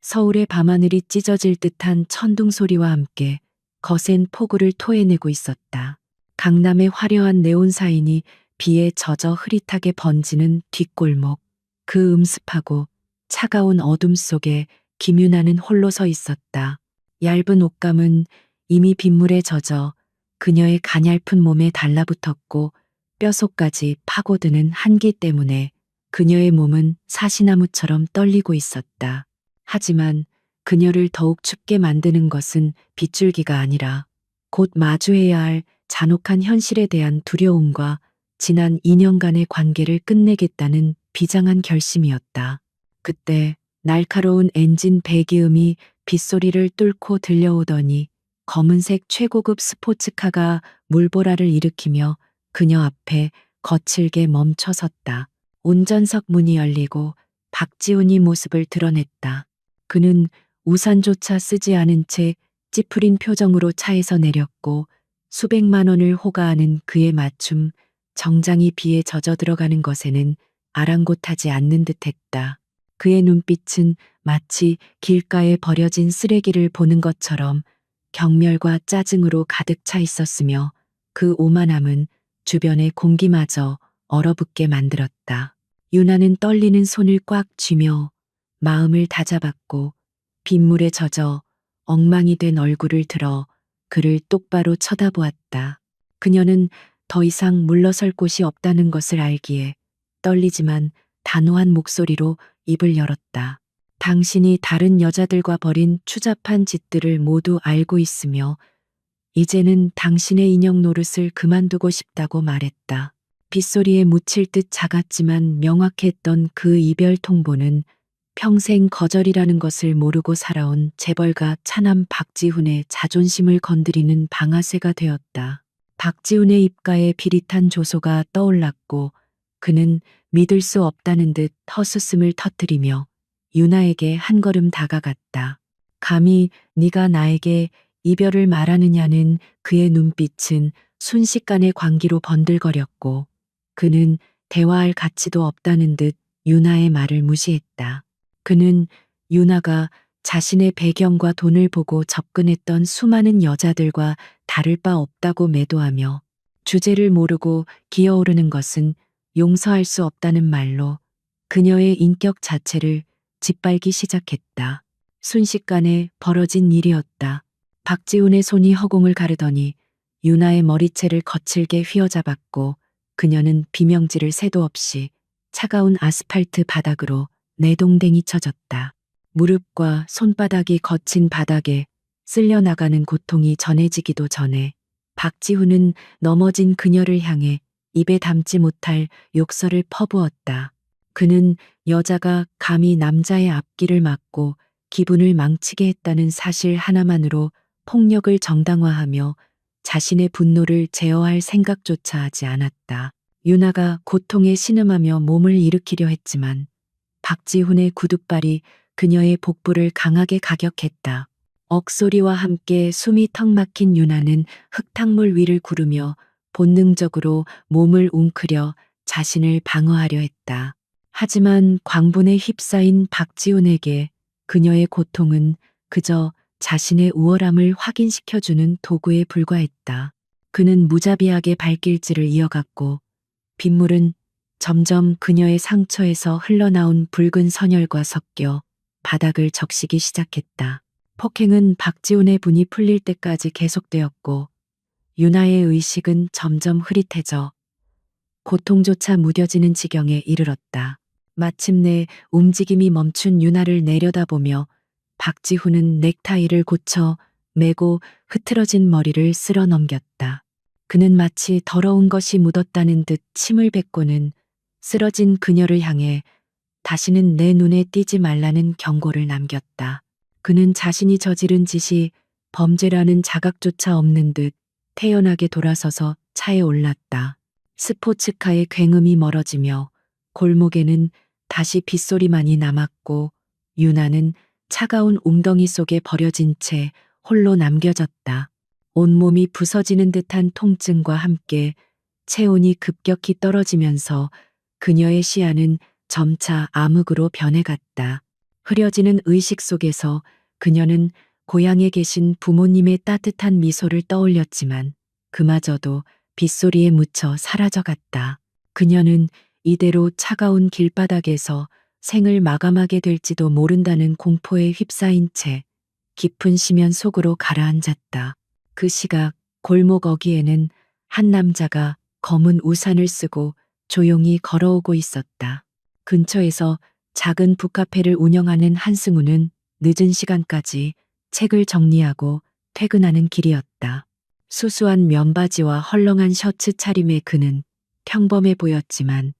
서울의 밤하늘이 찢어질 듯한 천둥 소리와 함께 거센 폭우를 토해내고 있었다. 강남의 화려한 네온 사인이 비에 젖어 흐릿하게 번지는 뒷골목. 그 음습하고 차가운 어둠 속에 김윤아는 홀로 서 있었다. 얇은 옷감은 이미 빗물에 젖어 그녀의 가냘픈 몸에 달라붙었고 뼛속까지 파고드는 한기 때문에 그녀의 몸은 사시나무처럼 떨리고 있었다. 하지만 그녀를 더욱 춥게 만드는 것은 빗줄기가 아니라 곧 마주해야 할 잔혹한 현실에 대한 두려움과 지난 2년간의 관계를 끝내겠다는 비장한 결심이었다. 그때 날카로운 엔진 배기음이 빗소리를 뚫고 들려오더니 검은색 최고급 스포츠카가 물보라를 일으키며 그녀 앞에 거칠게 멈춰섰다. 운전석 문이 열리고 박지훈이 모습을 드러냈다. 그는 우산조차 쓰지 않은 채 찌푸린 표정으로 차에서 내렸고 수백만 원을 호가하는 그의 맞춤, 정장이 비에 젖어 들어가는 것에는 아랑곳하지 않는 듯했다. 그의 눈빛은 마치 길가에 버려진 쓰레기를 보는 것처럼 경멸과 짜증으로 가득 차 있었으며 그 오만함은 주변의 공기마저 얼어붙게 만들었다. 유나는 떨리는 손을 꽉 쥐며 마음을 다잡았고 빗물에 젖어 엉망이 된 얼굴을 들어 그를 똑바로 쳐다보았다. 그녀는 더 이상 물러설 곳이 없다는 것을 알기에 떨리지만 단호한 목소리로 입을 열었다. 당신이 다른 여자들과 벌인 추잡한 짓들을 모두 알고 있으며 이제는 당신의 인형 노릇을 그만두고 싶다고 말했다. 빗소리에 묻힐 듯 작았지만 명확했던 그 이별 통보는 평생 거절이라는 것을 모르고 살아온 재벌가 차남 박지훈의 자존심을 건드리는 방아쇠가 되었다. 박지훈의 입가에 비릿한 조소가 떠올랐고 그는 믿을 수 없다는 듯 헛웃음을 터뜨리며 유나에게 한 걸음 다가갔다. 감히 네가 나에게 이별을 말하느냐는 그의 눈빛은 순식간에 광기로 번들거렸고 그는 대화할 가치도 없다는 듯 유나의 말을 무시했다. 그는 유나가 자신의 배경과 돈을 보고 접근했던 수많은 여자들과 다를 바 없다고 매도하며 주제를 모르고 기어오르는 것은 용서할 수 없다는 말로 그녀의 인격 자체를 짓밟기 시작했다. 순식간에 벌어진 일이었다. 박지훈의 손이 허공을 가르더니 유나의 머리채를 거칠게 휘어잡았고 그녀는 비명지를 새도 없이 차가운 아스팔트 바닥으로 내동댕이 쳐졌다. 무릎과 손바닥이 거친 바닥에 쓸려나가는 고통이 전해지기도 전에 박지훈은 넘어진 그녀를 향해 입에 담지 못할 욕설을 퍼부었다. 그는 여자가 감히 남자의 앞길을 막고 기분을 망치게 했다는 사실 하나만으로 폭력을 정당화하며 자신의 분노를 제어할 생각조차 하지 않았다. 유나가 고통에 신음하며 몸을 일으키려 했지만 박지훈의 구둣발이 그녀의 복부를 강하게 가격했다. 억소리와 함께 숨이 턱 막힌 유나는 흙탕물 위를 구르며 본능적으로 몸을 웅크려 자신을 방어하려 했다. 하지만 광분에 휩싸인 박지훈에게 그녀의 고통은 그저 자신의 우월함을 확인시켜주는 도구에 불과했다. 그는 무자비하게 발길질을 이어갔고 빗물은 점점 그녀의 상처에서 흘러나온 붉은 선혈과 섞여 바닥을 적시기 시작했다. 폭행은 박지훈의 분이 풀릴 때까지 계속되었고 유나의 의식은 점점 흐릿해져 고통조차 무뎌지는 지경에 이르렀다. 마침내 움직임이 멈춘 유나를 내려다보며 박지훈은 넥타이를 고쳐 매고 흐트러진 머리를 쓸어 넘겼다. 그는 마치 더러운 것이 묻었다는 듯 침을 뱉고는 쓰러진 그녀를 향해 다시는 내 눈에 띄지 말라는 경고를 남겼다. 그는 자신이 저지른 짓이 범죄라는 자각조차 없는 듯 태연하게 돌아서서 차에 올랐다. 스포츠카의 굉음이 멀어지며 골목에는 다시 빗소리만이 남았고 유나는 차가운 웅덩이 속에 버려진 채 홀로 남겨졌다. 온몸이 부서지는 듯한 통증과 함께 체온이 급격히 떨어지면서 그녀의 시야는 점차 암흑으로 변해갔다. 흐려지는 의식 속에서 그녀는 고향에 계신 부모님의 따뜻한 미소를 떠올렸지만 그마저도 빗소리에 묻혀 사라져갔다. 그녀는 이대로 차가운 길바닥에서 생을 마감하게 될지도 모른다는 공포에 휩싸인 채 깊은 심연 속으로 가라앉았다. 그 시각 골목 어귀에는 한 남자가 검은 우산을 쓰고 조용히 걸어오고 있었다. 근처에서 작은 북카페를 운영하는 한승우는 늦은 시간까지 책을 정리하고 퇴근하는 길이었다. 수수한 면바지와 헐렁한 셔츠 차림의 그는 평범해 보였지만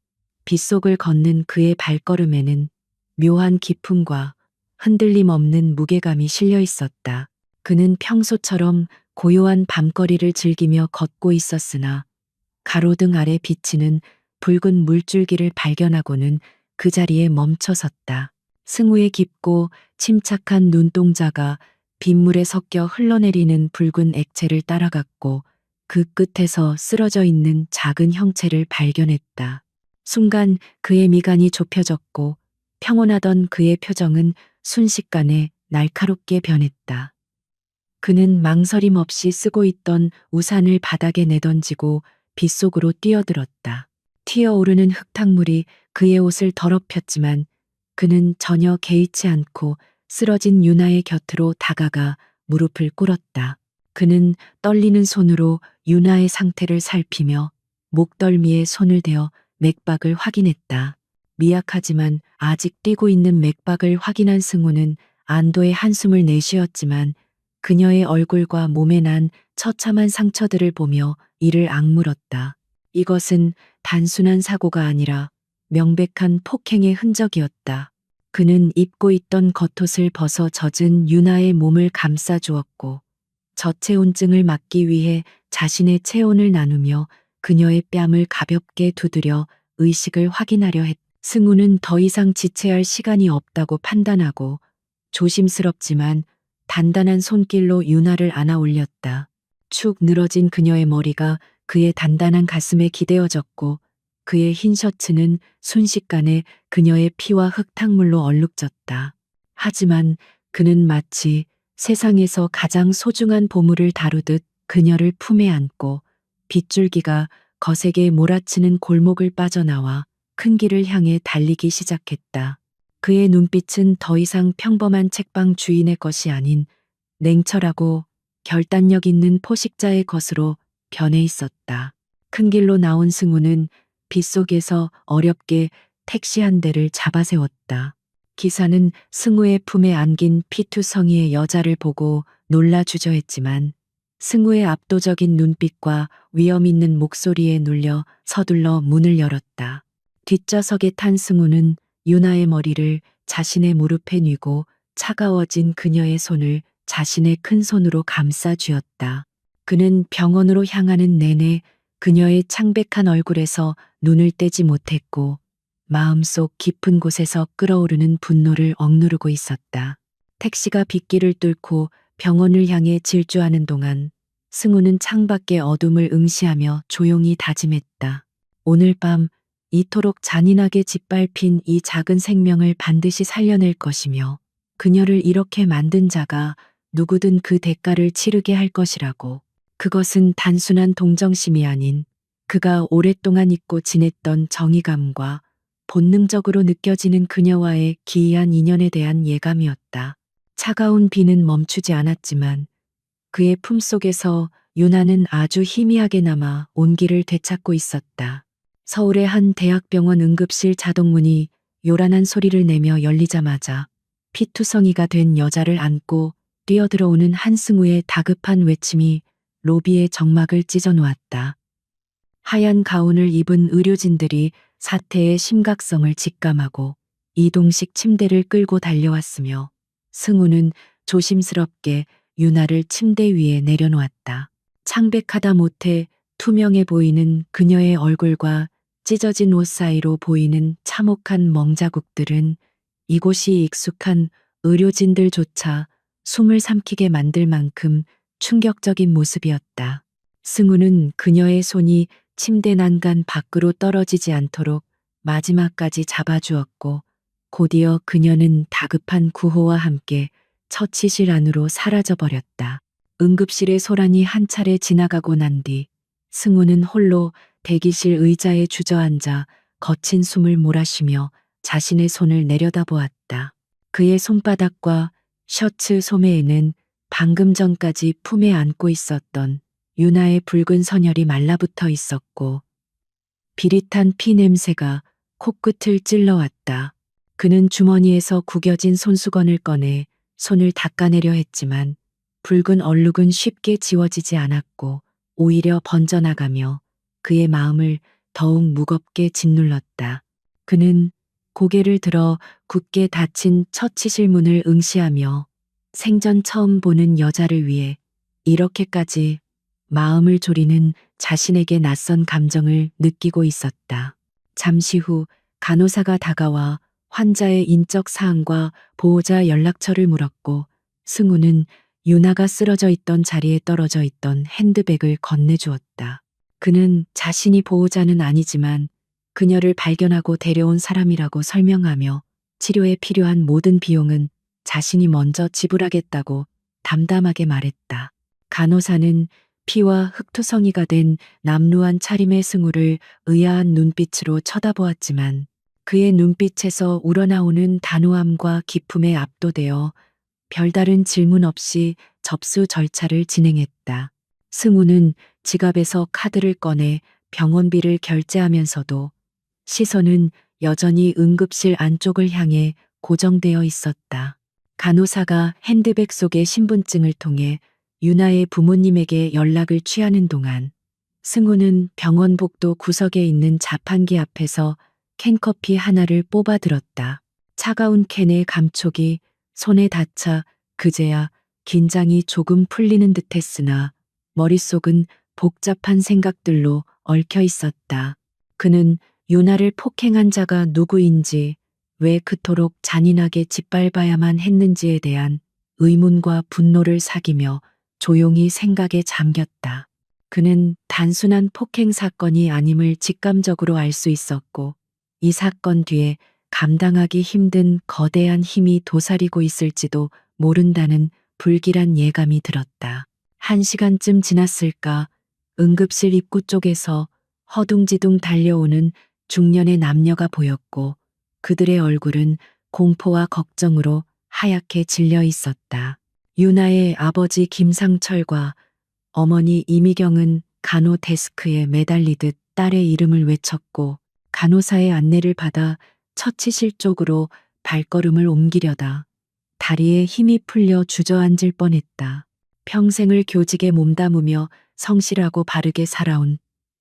빗속을 걷는 그의 발걸음에는 묘한 기품과 흔들림 없는 무게감이 실려 있었다. 그는 평소처럼 고요한 밤거리를 즐기며 걷고 있었으나 가로등 아래 비치는 붉은 물줄기를 발견하고는 그 자리에 멈춰 섰다. 승우의 깊고 침착한 눈동자가 빗물에 섞여 흘러내리는 붉은 액체를 따라갔고 그 끝에서 쓰러져 있는 작은 형체를 발견했다. 순간 그의 미간이 좁혀졌고 평온하던 그의 표정은 순식간에 날카롭게 변했다. 그는 망설임 없이 쓰고 있던 우산을 바닥에 내던지고 빗속으로 뛰어들었다. 튀어오르는 흙탕물이 그의 옷을 더럽혔지만 그는 전혀 개의치 않고 쓰러진 유나의 곁으로 다가가 무릎을 꿇었다. 그는 떨리는 손으로 유나의 상태를 살피며 목덜미에 손을 대어 맥박을 확인했다. 미약하지만 아직 뛰고 있는 맥박을 확인한 승우는 안도의 한숨을 내쉬었지만 그녀의 얼굴과 몸에 난 처참한 상처들을 보며 이를 악물었다. 이것은 단순한 사고가 아니라 명백한 폭행의 흔적이었다. 그는 입고 있던 겉옷을 벗어 젖은 유나의 몸을 감싸 주었고 저체온증을 막기 위해 자신의 체온을 나누며 그녀의 뺨을 가볍게 두드려 의식을 확인하려 했다. 승우는 더 이상 지체할 시간이 없다고 판단하고 조심스럽지만 단단한 손길로 유나를 안아 올렸다. 축 늘어진 그녀의 머리가 그의 단단한 가슴에 기대어졌고 그의 흰 셔츠는 순식간에 그녀의 피와 흙탕물로 얼룩졌다. 하지만 그는 마치 세상에서 가장 소중한 보물을 다루듯 그녀를 품에 안고 빗줄기가 거세게 몰아치는 골목을 빠져나와 큰 길을 향해 달리기 시작했다. 그의 눈빛은 더 이상 평범한 책방 주인의 것이 아닌 냉철하고 결단력 있는 포식자의 것으로 변해 있었다. 큰 길로 나온 승우는 빗속에서 어렵게 택시 한 대를 잡아세웠다. 기사는 승우의 품에 안긴 피투성이의 여자를 보고 놀라 주저했지만 승우의 압도적인 눈빛과 위험 있는 목소리에 눌려 서둘러 문을 열었다. 뒷좌석에 탄 승우는 유나의 머리를 자신의 무릎에 뉘고 차가워진 그녀의 손을 자신의 큰 손으로 감싸 쥐었다. 그는 병원으로 향하는 내내 그녀의 창백한 얼굴에서 눈을 떼지 못했고 마음속 깊은 곳에서 끓어오르는 분노를 억누르고 있었다. 택시가 빗길을 뚫고 병원을 향해 질주하는 동안 승우는 창밖의 어둠을 응시하며 조용히 다짐했다. 오늘 밤 이토록 잔인하게 짓밟힌 이 작은 생명을 반드시 살려낼 것이며 그녀를 이렇게 만든 자가 누구든 그 대가를 치르게 할 것이라고. 그것은 단순한 동정심이 아닌 그가 오랫동안 잊고 지냈던 정의감과 본능적으로 느껴지는 그녀와의 기이한 인연에 대한 예감이었다. 차가운 비는 멈추지 않았지만 그의 품속에서 유나는 아주 희미하게 남아 온기를 되찾고 있었다. 서울의 한 대학병원 응급실 자동문이 요란한 소리를 내며 열리자마자 피투성이가 된 여자를 안고 뛰어들어오는 한승우의 다급한 외침이 로비의 정막을 찢어 놓았다. 하얀 가운을 입은 의료진들이 사태의 심각성을 직감하고 이동식 침대를 끌고 달려왔으며 승우는 조심스럽게 유나를 침대 위에 내려놓았다. 창백하다 못해 투명해 보이는 그녀의 얼굴과 찢어진 옷 사이로 보이는 참혹한 멍자국들은 이곳이 익숙한 의료진들조차 숨을 삼키게 만들 만큼 충격적인 모습이었다. 승우는 그녀의 손이 침대 난간 밖으로 떨어지지 않도록 마지막까지 잡아주었고 곧이어 그녀는 다급한 구호와 함께 처치실 안으로 사라져버렸다. 응급실의 소란이 한 차례 지나가고 난 뒤 승우는 홀로 대기실 의자에 주저앉아 거친 숨을 몰아쉬며 자신의 손을 내려다보았다. 그의 손바닥과 셔츠 소매에는 방금 전까지 품에 안고 있었던 유나의 붉은 선혈이 말라붙어 있었고 비릿한 피 냄새가 코끝을 찔러왔다. 그는 주머니에서 구겨진 손수건을 꺼내 손을 닦아내려 했지만 붉은 얼룩은 쉽게 지워지지 않았고 오히려 번져나가며 그의 마음을 더욱 무겁게 짓눌렀다. 그는 고개를 들어 굳게 닫힌 처치실 문을 응시하며 생전 처음 보는 여자를 위해 이렇게까지 마음을 졸이는 자신에게 낯선 감정을 느끼고 있었다. 잠시 후 간호사가 다가와 환자의 인적 사항과 보호자 연락처를 물었고 승우는 유나가 쓰러져 있던 자리에 떨어져 있던 핸드백을 건네주었다. 그는 자신이 보호자는 아니지만 그녀를 발견하고 데려온 사람이라고 설명하며 치료에 필요한 모든 비용은 자신이 먼저 지불하겠다고 담담하게 말했다. 간호사는 피와 흙투성이가 된 남루한 차림의 승우를 의아한 눈빛으로 쳐다보았지만 그의 눈빛에서 우러나오는 단호함과 기품에 압도되어 별다른 질문 없이 접수 절차를 진행했다. 승우는 지갑에서 카드를 꺼내 병원비를 결제하면서도 시선은 여전히 응급실 안쪽을 향해 고정되어 있었다. 간호사가 핸드백 속의 신분증을 통해 유나의 부모님에게 연락을 취하는 동안 승우는 병원 복도 구석에 있는 자판기 앞에서 캔커피 하나를 뽑아 들었다. 차가운 캔의 감촉이 손에 닿자 그제야 긴장이 조금 풀리는 듯했으나 머릿속은 복잡한 생각들로 얽혀 있었다. 그는 유나를 폭행한 자가 누구인지, 왜 그토록 잔인하게 짓밟아야만 했는지에 대한 의문과 분노를 사귀며 조용히 생각에 잠겼다. 그는 단순한 폭행 사건이 아님을 직감적으로 알 수 있었고, 이 사건 뒤에 감당하기 힘든 거대한 힘이 도사리고 있을지도 모른다는 불길한 예감이 들었다. 1시간쯤 지났을까 응급실 입구 쪽에서 허둥지둥 달려오는 중년의 남녀가 보였고 그들의 얼굴은 공포와 걱정으로 하얗게 질려 있었다. 유나의 아버지 김상철과 어머니 이미경은 간호 데스크에 매달리듯 딸의 이름을 외쳤고 간호사의 안내를 받아 처치실 쪽으로 발걸음을 옮기려다 다리에 힘이 풀려 주저앉을 뻔했다. 평생을 교직에 몸담으며 성실하고 바르게 살아온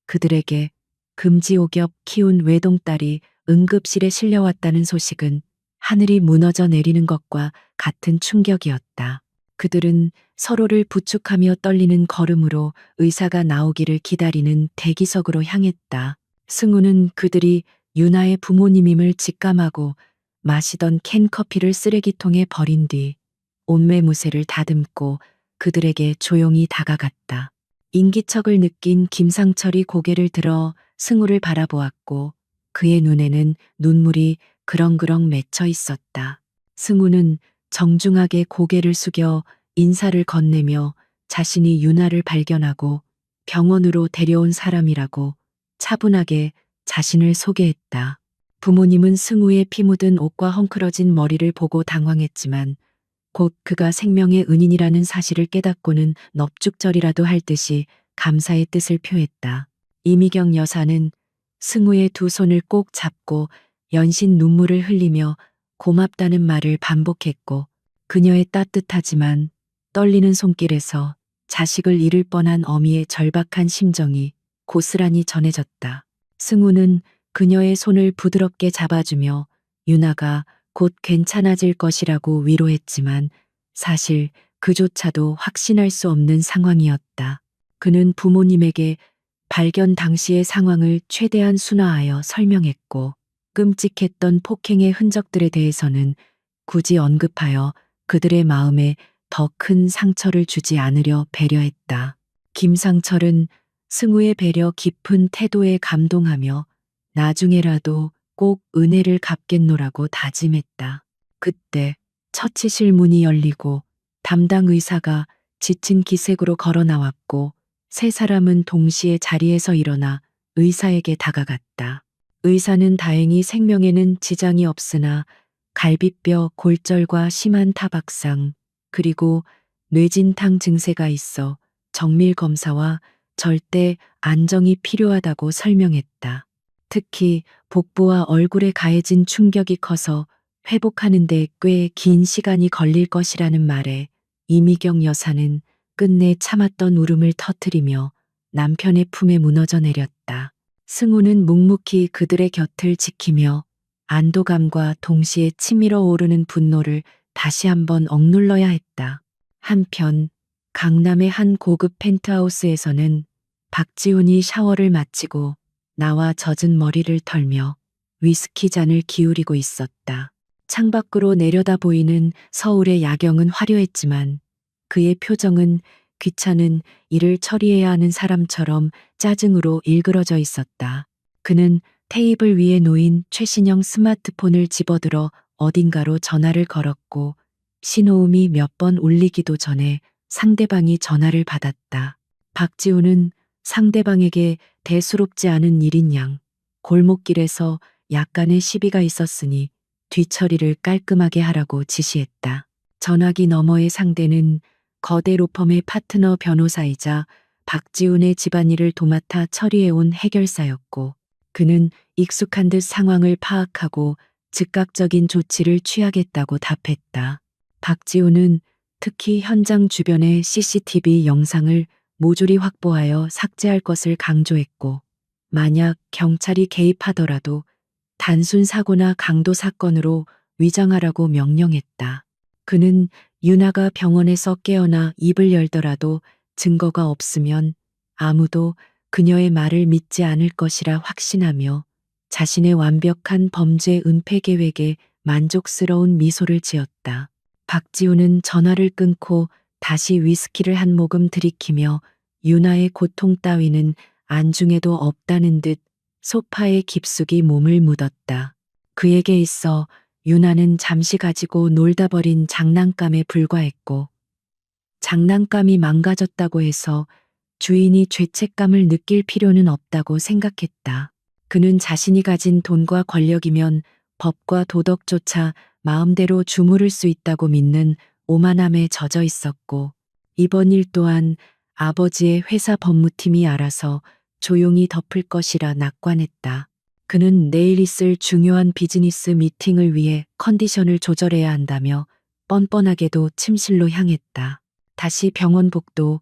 그들에게 금지옥엽 키운 외동딸이 응급실에 실려왔다는 소식은 하늘이 무너져 내리는 것과 같은 충격이었다. 그들은 서로를 부축하며 떨리는 걸음으로 의사가 나오기를 기다리는 대기석으로 향했다. 승우는 그들이 유나의 부모님임을 직감하고 마시던 캔커피를 쓰레기통에 버린 뒤 옷매무새를 다듬고 그들에게 조용히 다가갔다. 인기척을 느낀 김상철이 고개를 들어 승우를 바라보았고 그의 눈에는 눈물이 그렁그렁 맺혀 있었다. 승우는 정중하게 고개를 숙여 인사를 건네며 자신이 유나를 발견하고 병원으로 데려온 사람이라고 차분하게 자신을 소개했다. 부모님은 승우의 피 묻은 옷과 헝클어진 머리를 보고 당황했지만 곧 그가 생명의 은인이라는 사실을 깨닫고는 넙죽절이라도 할 듯이 감사의 뜻을 표했다. 이미경 여사는 승우의 두 손을 꼭 잡고 연신 눈물을 흘리며 고맙다는 말을 반복했고 그녀의 따뜻하지만 떨리는 손길에서 자식을 잃을 뻔한 어미의 절박한 심정이 고스란히 전해졌다. 승우는 그녀의 손을 부드럽게 잡아주며 유나가 곧 괜찮아질 것이라고 위로했지만 사실 그조차도 확신할 수 없는 상황이었다. 그는 부모님에게 발견 당시의 상황을 최대한 순화하여 설명했고 끔찍했던 폭행의 흔적들에 대해서는 굳이 언급하여 그들의 마음에 더 큰 상처를 주지 않으려 배려했다. 김상철은 승우의 배려 깊은 태도에 감동하며 나중에라도 꼭 은혜를 갚겠노라고 다짐했다. 그때 처치실 문이 열리고 담당 의사가 지친 기색으로 걸어 나왔고 세 사람은 동시에 자리에서 일어나 의사에게 다가갔다. 의사는 다행히 생명에는 지장이 없으나 갈비뼈 골절과 심한 타박상 그리고 뇌진탕 증세가 있어 정밀 검사와 절대 안정이 필요하다고 설명했다. 특히 복부와 얼굴에 가해진 충격이 커서 회복하는데 꽤 긴 시간이 걸릴 것이라는 말에 이미경 여사는 끝내 참았던 울음을 터뜨리며 남편의 품에 무너져 내렸다. 승우는 묵묵히 그들의 곁을 지키며 안도감과 동시에 치밀어 오르는 분노를 다시 한번 억눌러야 했다. 한편 강남의 한 고급 펜트하우스에서는 박지훈이 샤워를 마치고 나와 젖은 머리를 털며 위스키 잔을 기울이고 있었다. 창밖으로 내려다 보이는 서울의 야경은 화려했지만 그의 표정은 귀찮은 일을 처리해야 하는 사람처럼 짜증으로 일그러져 있었다. 그는 테이블 위에 놓인 최신형 스마트폰을 집어들어 어딘가로 전화를 걸었고 신호음이 몇 번 울리기도 전에 상대방이 전화를 받았다. 박지우는 상대방에게 대수롭지 않은 일인 양 골목길에서 약간의 시비가 있었으니 뒤처리를 깔끔하게 하라고 지시했다. 전화기 너머의 상대는 거대 로펌의 파트너 변호사이자 박지훈의 집안일을 도맡아 처리해온 해결사였고 그는 익숙한 듯 상황을 파악하고 즉각적인 조치를 취하겠다고 답했다. 박지훈은 특히 현장 주변의 CCTV 영상을 모조리 확보하여 삭제할 것을 강조했고 만약 경찰이 개입하더라도 단순 사고나 강도 사건으로 위장하라고 명령했다. 그는 유나가 병원에서 깨어나 입을 열더라도 증거가 없으면 아무도 그녀의 말을 믿지 않을 것이라 확신하며 자신의 완벽한 범죄 은폐 계획에 만족스러운 미소를 지었다. 박지우는 전화를 끊고 다시 위스키를 한 모금 들이키며 유나의 고통 따위는 안중에도 없다는 듯 소파에 깊숙이 몸을 묻었다. 그에게 있어 유나는 잠시 가지고 놀다 버린 장난감에 불과했고 장난감이 망가졌다고 해서 주인이 죄책감을 느낄 필요는 없다고 생각했다. 그는 자신이 가진 돈과 권력이면 법과 도덕조차 마음대로 주무를 수 있다고 믿는 오만함에 젖어 있었고 이번 일 또한 아버지의 회사 법무팀이 알아서 조용히 덮을 것이라 낙관했다. 그는 내일 있을 중요한 비즈니스 미팅을 위해 컨디션을 조절해야 한다며 뻔뻔하게도 침실로 향했다. 다시 병원 복도,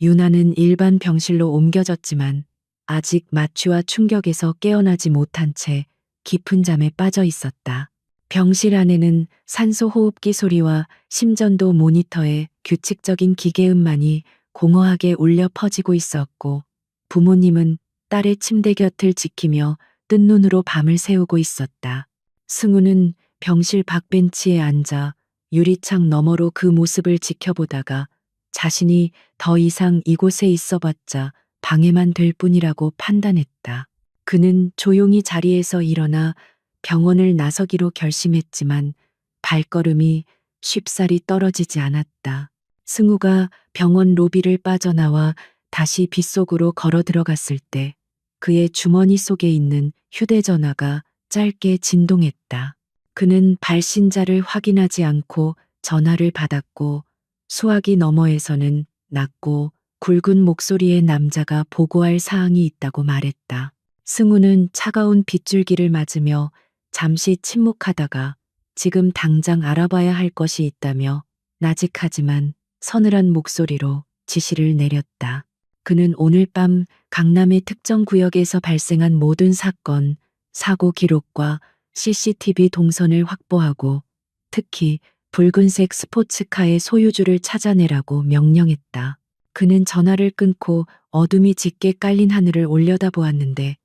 유나는 일반 병실로 옮겨졌지만 아직 마취와 충격에서 깨어나지 못한 채 깊은 잠에 빠져 있었다. 병실 안에는 산소 호흡기 소리와 심전도 모니터에 규칙적인 기계음만이 공허하게 울려 퍼지고 있었고 부모님은 딸의 침대 곁을 지키며 뜬 눈으로 밤을 새우고 있었다. 승우는 병실 밖벤치에 앉아 유리창 너머로 그 모습을 지켜보다가 자신이 더 이상 이곳에 있어봤자 방해만 될 뿐이라고 판단했다. 그는 조용히 자리에서 일어나 병원을 나서기로 결심했지만 발걸음이 쉽사리 떨어지지 않았다. 승우가 병원 로비를 빠져나와 다시 빗속으로 걸어 들어갔을 때 그의 주머니 속에 있는 휴대전화가 짧게 진동했다. 그는 발신자를 확인하지 않고 전화를 받았고 수화기 너머에서는 낮고 굵은 목소리의 남자가 보고할 사항이 있다고 말했다. 승우는 차가운 빗줄기를 맞으며 잠시 침묵하다가 지금 당장 알아봐야 할 것이 있다며 나직하지만 서늘한 목소리로 지시를 내렸다. 그는 오늘 밤 강남의 특정 구역에서 발생한 모든 사건, 사고 기록과 CCTV 동선을 확보하고 특히 붉은색 스포츠카의 소유주를 찾아내라고 명령했다. 그는 전화를 끊고 어둠이 짙게 깔린 하늘을 올려다보았는데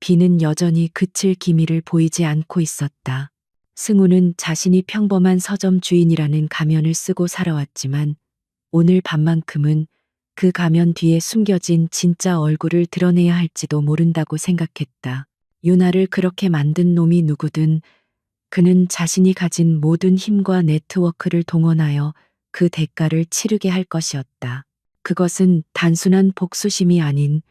비는 여전히 그칠 기미를 보이지 않고 있었다. 승우는 자신이 평범한 서점 주인이라는 가면을 쓰고 살아왔지만 오늘 밤만큼은 그 가면 뒤에 숨겨진 진짜 얼굴을 드러내야 할지도 모른다고 생각했다. 유나를 그렇게 만든 놈이 누구든 그는 자신이 가진 모든 힘과 네트워크를 동원하여 그 대가를 치르게 할 것이었다. 그것은 단순한 복수심이 아닌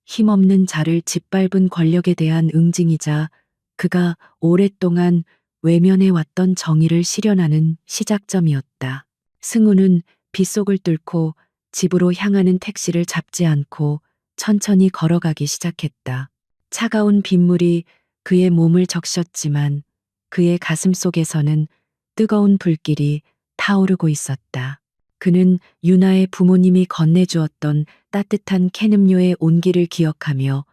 힘없는 자를 짓밟은 권력에 대한 응징이자 그가 오랫동안 외면해왔던 정의를 실현하는 시작점이었다. 승우는 빗속을 뚫고 집으로 향하는 택시를 잡지 않고 천천히 걸어가기 시작했다. 차가운 빗물이 그의 몸을 적셨지만 그의 가슴 속에서는 뜨거운 불길이 타오르고 있었다. 그는 유나의 부모님이 건네주었던 따뜻한 캔 음료의 온기를 기억하며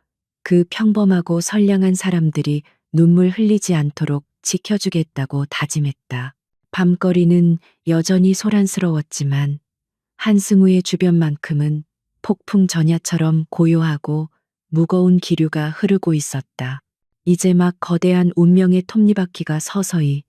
그 평범하고 선량한 사람들이 눈물 흘리지 않도록 지켜주겠다고 다짐했다. 밤거리는 여전히 소란스러웠지만 한승우의 주변만큼은 폭풍 전야처럼 고요하고 무거운 기류가 흐르고 있었다. 이제 막 거대한 운명의 톱니바퀴가 서서히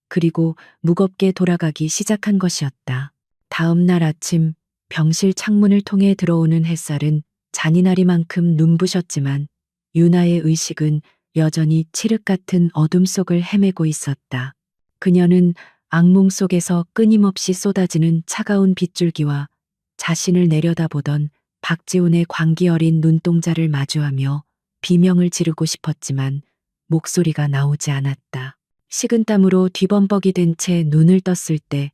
그리고 무겁게 돌아가기 시작한 것이었다. 다음 날 아침 병실 창문을 통해 들어오는 햇살은 잔인하리만큼 눈부셨지만 유나의 의식은 여전히 칠흑 같은 어둠 속을 헤매고 있었다. 그녀는 악몽 속에서 끊임없이 쏟아지는 차가운 빗줄기와 자신을 내려다보던 박지훈의 광기 어린 눈동자를 마주하며 비명을 지르고 싶었지만 목소리가 나오지 않았다. 식은땀으로 뒤범벅이 된 채 눈을 떴을 때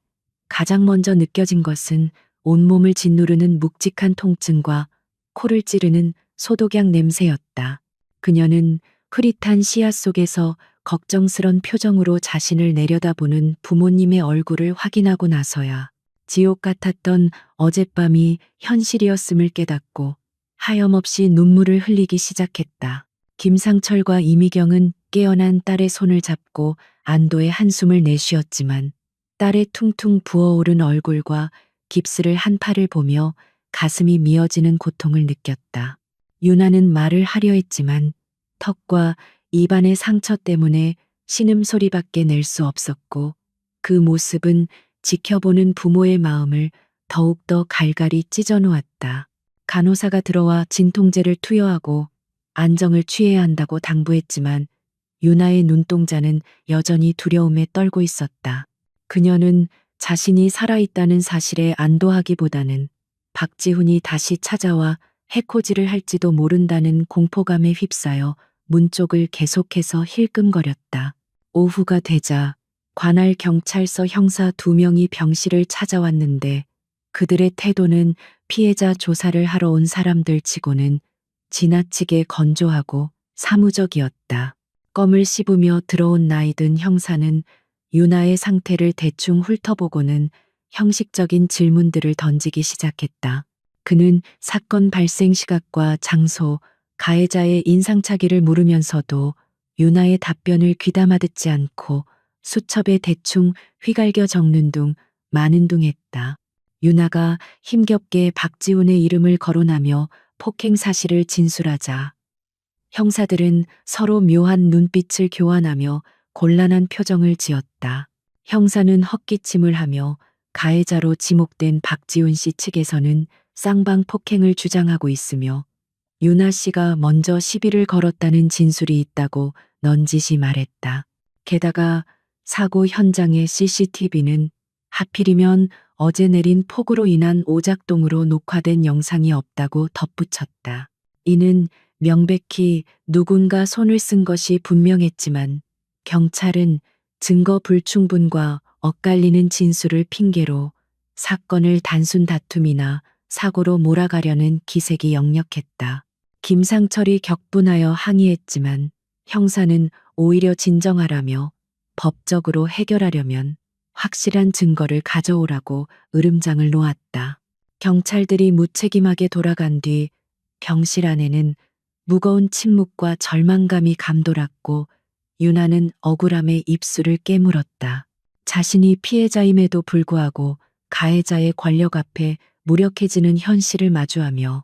가장 먼저 느껴진 것은 온몸을 짓누르는 묵직한 통증과 코를 찌르는 소독약 냄새였다. 그녀는 흐릿한 시야 속에서 걱정스런 표정으로 자신을 내려다보는 부모님의 얼굴을 확인하고 나서야 지옥 같았던 어젯밤이 현실이었음을 깨닫고 하염없이 눈물을 흘리기 시작했다. 김상철과 이미경은 깨어난 딸의 손을 잡고 안도의 한숨을 내쉬었지만 딸의 퉁퉁 부어오른 얼굴과 깁스를 한 팔을 보며 가슴이 미어지는 고통을 느꼈다. 유나는 말을 하려 했지만 턱과 입안의 상처 때문에 신음소리밖에 낼 수 없었고 그 모습은 지켜보는 부모의 마음을 더욱더 갈갈이 찢어놓았다. 간호사가 들어와 진통제를 투여하고 안정을 취해야 한다고 당부했지만 유나의 눈동자는 여전히 두려움에 떨고 있었다. 그녀는 자신이 살아있다는 사실에 안도하기보다는 박지훈이 다시 찾아와 해코지를 할지도 모른다는 공포감에 휩싸여 문 쪽을 계속해서 힐끔거렸다. 오후가 되자 관할 경찰서 형사 2명이 병실을 찾아왔는데 그들의 태도는 피해자 조사를 하러 온 사람들 치고는 지나치게 건조하고 사무적이었다. 껌을 씹으며 들어온 나이든 형사는 유나의 상태를 대충 훑어보고는 형식적인 질문들을 던지기 시작했다. 그는 사건 발생 시각과 장소, 가해자의 인상착의를 물으면서도 유나의 답변을 귀담아 듣지 않고 수첩에 대충 휘갈겨 적는 둥 마는 둥 했다. 유나가 힘겹게 박지훈의 이름을 거론하며 폭행 사실을 진술하자 형사들은 서로 묘한 눈빛을 교환하며 곤란한 표정을 지었다. 형사는 헛기침을 하며 가해자로 지목된 박지훈 씨 측에서는 쌍방 폭행을 주장하고 있으며 유나 씨가 먼저 시비를 걸었다는 진술이 있다고 넌지시 말했다. 게다가 사고 현장의 CCTV는 하필이면 어제 내린 폭우로 인한 오작동으로 녹화된 영상이 없다고 덧붙였다. 이는 명백히 누군가 손을 쓴 것이 분명했지만 경찰은 증거 불충분과 엇갈리는 진술을 핑계로 사건을 단순 다툼이나 사고로 몰아가려는 기색이 역력했다. 김상철이 격분하여 항의했지만 형사는 오히려 진정하라며 법적으로 해결하려면 확실한 증거를 가져오라고 으름장을 놓았다. 경찰들이 무책임하게 돌아간 뒤 병실 안에는 무거운 침묵과 절망감이 감돌았고 유나는 억울함에 입술을 깨물었다. 자신이 피해자임에도 불구하고 가해자의 권력 앞에 무력해지는 현실을 마주하며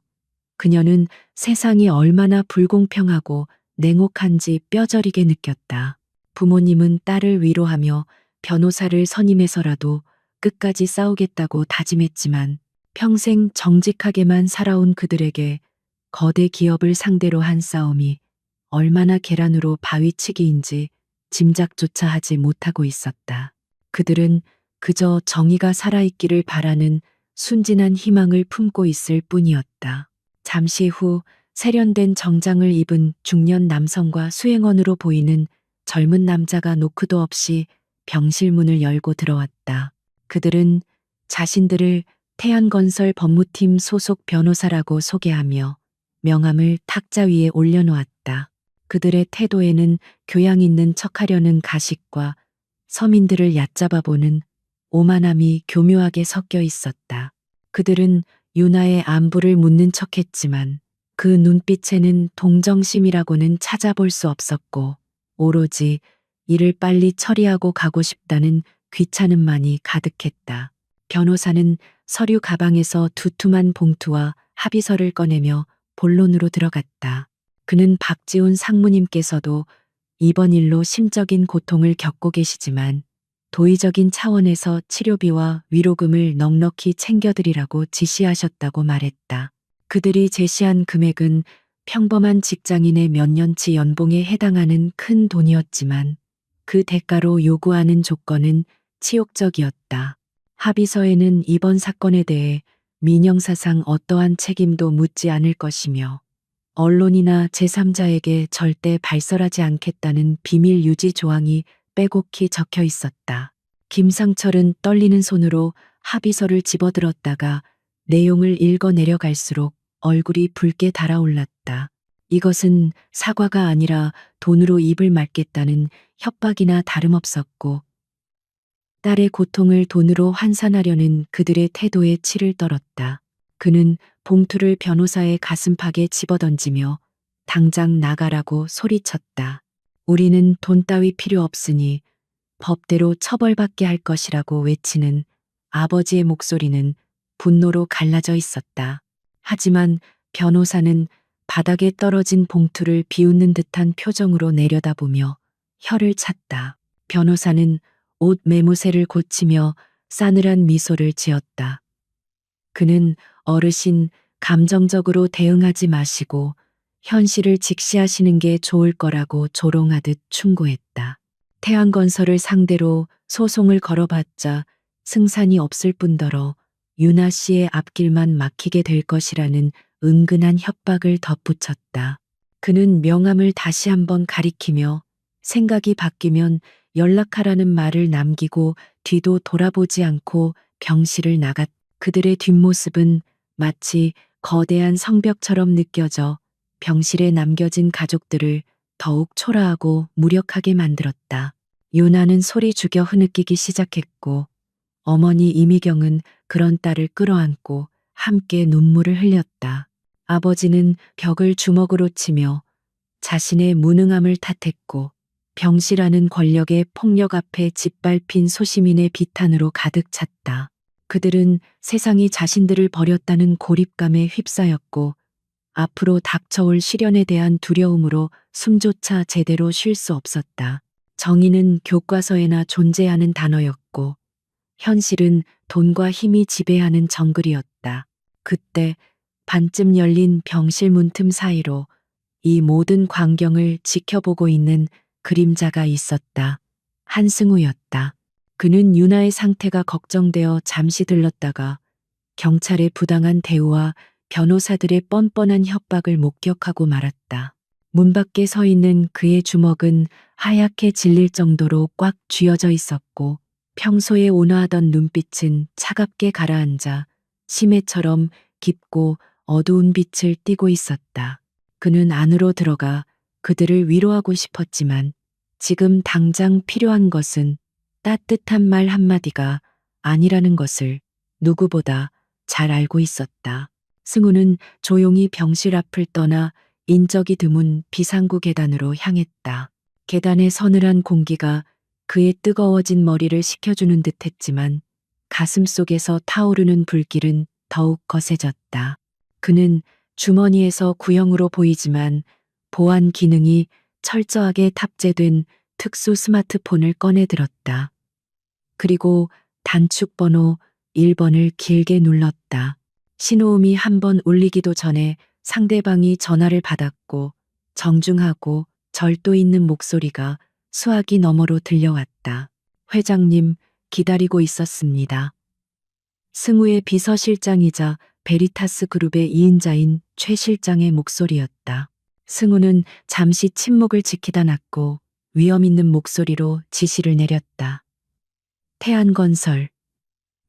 그녀는 세상이 얼마나 불공평하고 냉혹한지 뼈저리게 느꼈다. 부모님은 딸을 위로하며 변호사를 선임해서라도 끝까지 싸우겠다고 다짐했지만 평생 정직하게만 살아온 그들에게 거대 기업을 상대로 한 싸움이 얼마나 계란으로 바위치기인지 짐작조차 하지 못하고 있었다. 그들은 그저 정의가 살아있기를 바라는 순진한 희망을 품고 있을 뿐이었다. 잠시 후 세련된 정장을 입은 중년 남성과 수행원으로 보이는 젊은 남자가 노크도 없이 병실 문을 열고 들어왔다. 그들은 자신들을 태안건설 법무팀 소속 변호사라고 소개하며 명함을 탁자 위에 올려놓았다. 그들의 태도에는 교양 있는 척하려는 가식과 서민들을 얕잡아보는 오만함이 교묘하게 섞여 있었다. 그들은 유나의 안부를 묻는 척했지만 그 눈빛에는 동정심이라고는 찾아볼 수 없었고 오로지 일을 빨리 처리하고 가고 싶다는 귀찮음만이 가득했다. 변호사는 서류 가방에서 두툼한 봉투와 합의서를 꺼내며 본론으로 들어갔다. 그는 박지훈 상무님께서도 이번 일로 심적인 고통을 겪고 계시지만 도의적인 차원에서 치료비와 위로금을 넉넉히 챙겨드리라고 지시하셨다고 말했다. 그들이 제시한 금액은 평범한 직장인의 몇 년치 연봉에 해당하는 큰 돈이었지만 그 대가로 요구하는 조건은 치욕적이었다. 합의서에는 이번 사건에 대해 민형사상 어떠한 책임도 묻지 않을 것이며 언론이나 제3자에게 절대 발설하지 않겠다는 비밀 유지 조항이 빼곡히 적혀 있었다. 김상철은 떨리는 손으로 합의서를 집어들었다가 내용을 읽어 내려갈수록 얼굴이 붉게 달아올랐다. 이것은 사과가 아니라 돈으로 입을 막겠다는 협박이나 다름없었고 딸의 고통을 돈으로 환산하려는 그들의 태도에 치를 떨었다. 그는 봉투를 변호사의 가슴팍에 집어던지며 당장 나가라고 소리쳤다. 우리는 돈 따위 필요 없으니 법대로 처벌받게 할 것이라고 외치는 아버지의 목소리는 분노로 갈라져 있었다. 하지만 변호사는 바닥에 떨어진 봉투를 비웃는 듯한 표정으로 내려다보며 혀를 찼다. 변호사는 옷 매무새를 고치며 싸늘한 미소를 지었다. 그는 어르신 감정적으로 대응하지 마시고 현실을 직시하시는 게 좋을 거라고 조롱하듯 충고했다. 태안건설을 상대로 소송을 걸어봤자 승산이 없을 뿐더러 유나 씨의 앞길만 막히게 될 것이라는 은근한 협박을 덧붙였다. 그는 명함을 다시 한번 가리키며 생각이 바뀌면 연락하라는 말을 남기고 뒤도 돌아보지 않고 병실을 나갔다. 그들의 뒷모습은 마치 거대한 성벽처럼 느껴져 병실에 남겨진 가족들을 더욱 초라하고 무력하게 만들었다. 유나는 소리 죽여 흐느끼기 시작했고 어머니 이미경은 그런 딸을 끌어안고 함께 눈물을 흘렸다. 아버지는 벽을 주먹으로 치며 자신의 무능함을 탓했고 병실안은 권력의 폭력 앞에 짓밟힌 소시민의 비탄으로 가득 찼다. 그들은 세상이 자신들을 버렸다는 고립감에 휩싸였고 앞으로 닥쳐올 시련에 대한 두려움으로 숨조차 제대로 쉴 수 없었다. 정의는 교과서에나 존재하는 단어였고 현실은 돈과 힘이 지배하는 정글이었다. 그때 반쯤 열린 병실 문틈 사이로 이 모든 광경을 지켜보고 있는 그림자가 있었다. 한승우였다. 그는 유나의 상태가 걱정되어 잠시 들렀다가 경찰의 부당한 대우와 변호사들의 뻔뻔한 협박을 목격하고 말았다. 문 밖에 서 있는 그의 주먹은 하얗게 질릴 정도로 꽉 쥐어져 있었고 평소에 온화하던 눈빛은 차갑게 가라앉아 심해처럼 깊고 어두운 빛을 띠고 있었다. 그는 안으로 들어가 그들을 위로하고 싶었지만 지금 당장 필요한 것은 따뜻한 말 한마디가 아니라는 것을 누구보다 잘 알고 있었다. 승우는 조용히 병실 앞을 떠나 인적이 드문 비상구 계단으로 향했다. 계단의 서늘한 공기가 그의 뜨거워진 머리를 식혀주는 듯 했지만 가슴 속에서 타오르는 불길은 더욱 거세졌다. 그는 주머니에서 구형으로 보이지만 보안 기능이 철저하게 탑재된 특수 스마트폰을 꺼내 들었다. 그리고 단축 번호 1번을 길게 눌렀다. 신호음이 한 번 울리기도 전에 상대방이 전화를 받았고 정중하고 절도 있는 목소리가 수화기 너머로 들려왔다. 회장님, 기다리고 있었습니다. 승우의 비서실장이자 베리타스 그룹의 2인자인 최 실장의 목소리였다. 승우는 잠시 침묵을 지키다 놨고 위험 있는 목소리로 지시를 내렸다. 태안건설,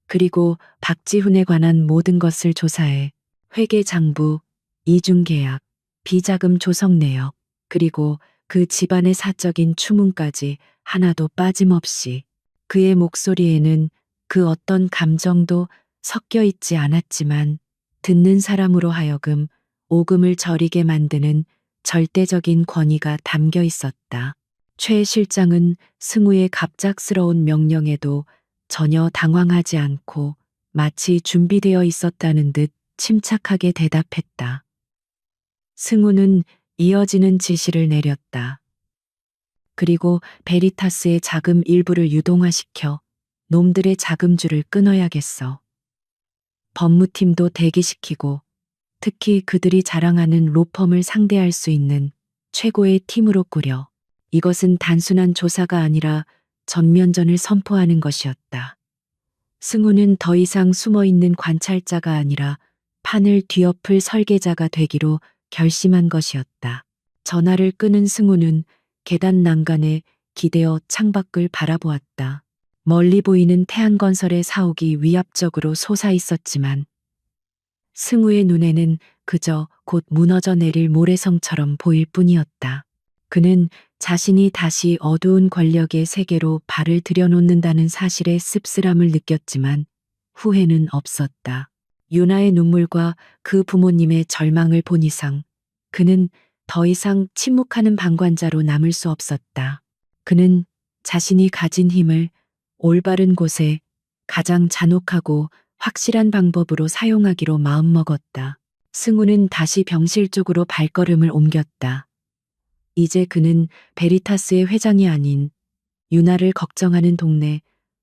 그리고 박지훈에 관한 모든 것을 조사해 회계장부, 이중계약, 비자금 조성 내역, 그리고 그 집안의 사적인 추문까지 하나도 빠짐없이. 그의 목소리에는 그 어떤 감정도 섞여 있지 않았지만 듣는 사람으로 하여금 오금을 저리게 만드는 절대적인 권위가 담겨 있었다. 최 실장은 승우의 갑작스러운 명령에도 전혀 당황하지 않고 마치 준비되어 있었다는 듯 침착하게 대답했다. 승우는 이어지는 지시를 내렸다. 그리고 베리타스의 자금 일부를 유동화시켜 놈들의 자금줄을 끊어야겠어. 법무팀도 대기시키고 특히 그들이 자랑하는 로펌을 상대할 수 있는 최고의 팀으로 꾸려. 이것은 단순한 조사가 아니라 전면전을 선포하는 것이었다. 승우는 더 이상 숨어있는 관찰자가 아니라 판을 뒤엎을 설계자가 되기로 결심한 것이었다. 전화를 끊은 승우는 계단 난간에 기대어 창밖을 바라보았다. 멀리 보이는 태안건설의 사옥이 위압적으로 솟아 있었지만 승우의 눈에는 그저 곧 무너져 내릴 모래성처럼 보일 뿐이었다. 그는 자신이 다시 어두운 권력의 세계로 발을 들여놓는다는 사실의 씁쓸함을 느꼈지만 후회는 없었다. 유나의 눈물과 그 부모님의 절망을 본 이상 그는 더 이상 침묵하는 방관자로 남을 수 없었다. 그는 자신이 가진 힘을 올바른 곳에 가장 잔혹하고 확실한 방법으로 사용하기로 마음먹었다. 승우는 다시 병실 쪽으로 발걸음을 옮겼다. 이제 그는 베리타스의 회장이 아닌 유나를 걱정하는 동네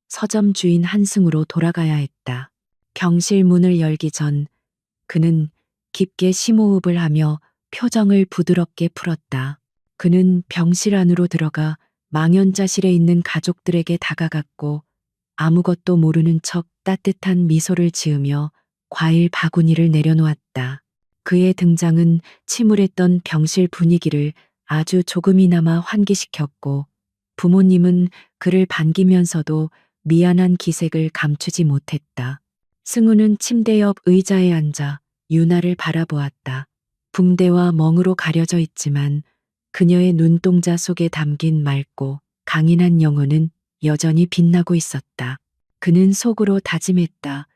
서점 주인 한승우로 돌아가야 했다. 병실 문을 열기 전 그는 깊게 심호흡을 하며 표정을 부드럽게 풀었다. 그는 병실 안으로 들어가 망연자실해 있는 가족들에게 다가갔고 아무것도 모르는 척 따뜻한 미소를 지으며 과일 바구니를 내려놓았다. 그의 등장은 침울했던 병실 분위기를 아주 조금이나마 환기시켰고 부모님은 그를 반기면서도 미안한 기색을 감추지 못했다. 승우는 침대 옆 의자에 앉아 유나를 바라보았다. 붕대와 멍으로 가려져 있지만 그녀의 눈동자 속에 담긴 맑고 강인한 영혼은 여전히 빛나고 있었다. 그는 속으로 다짐했다.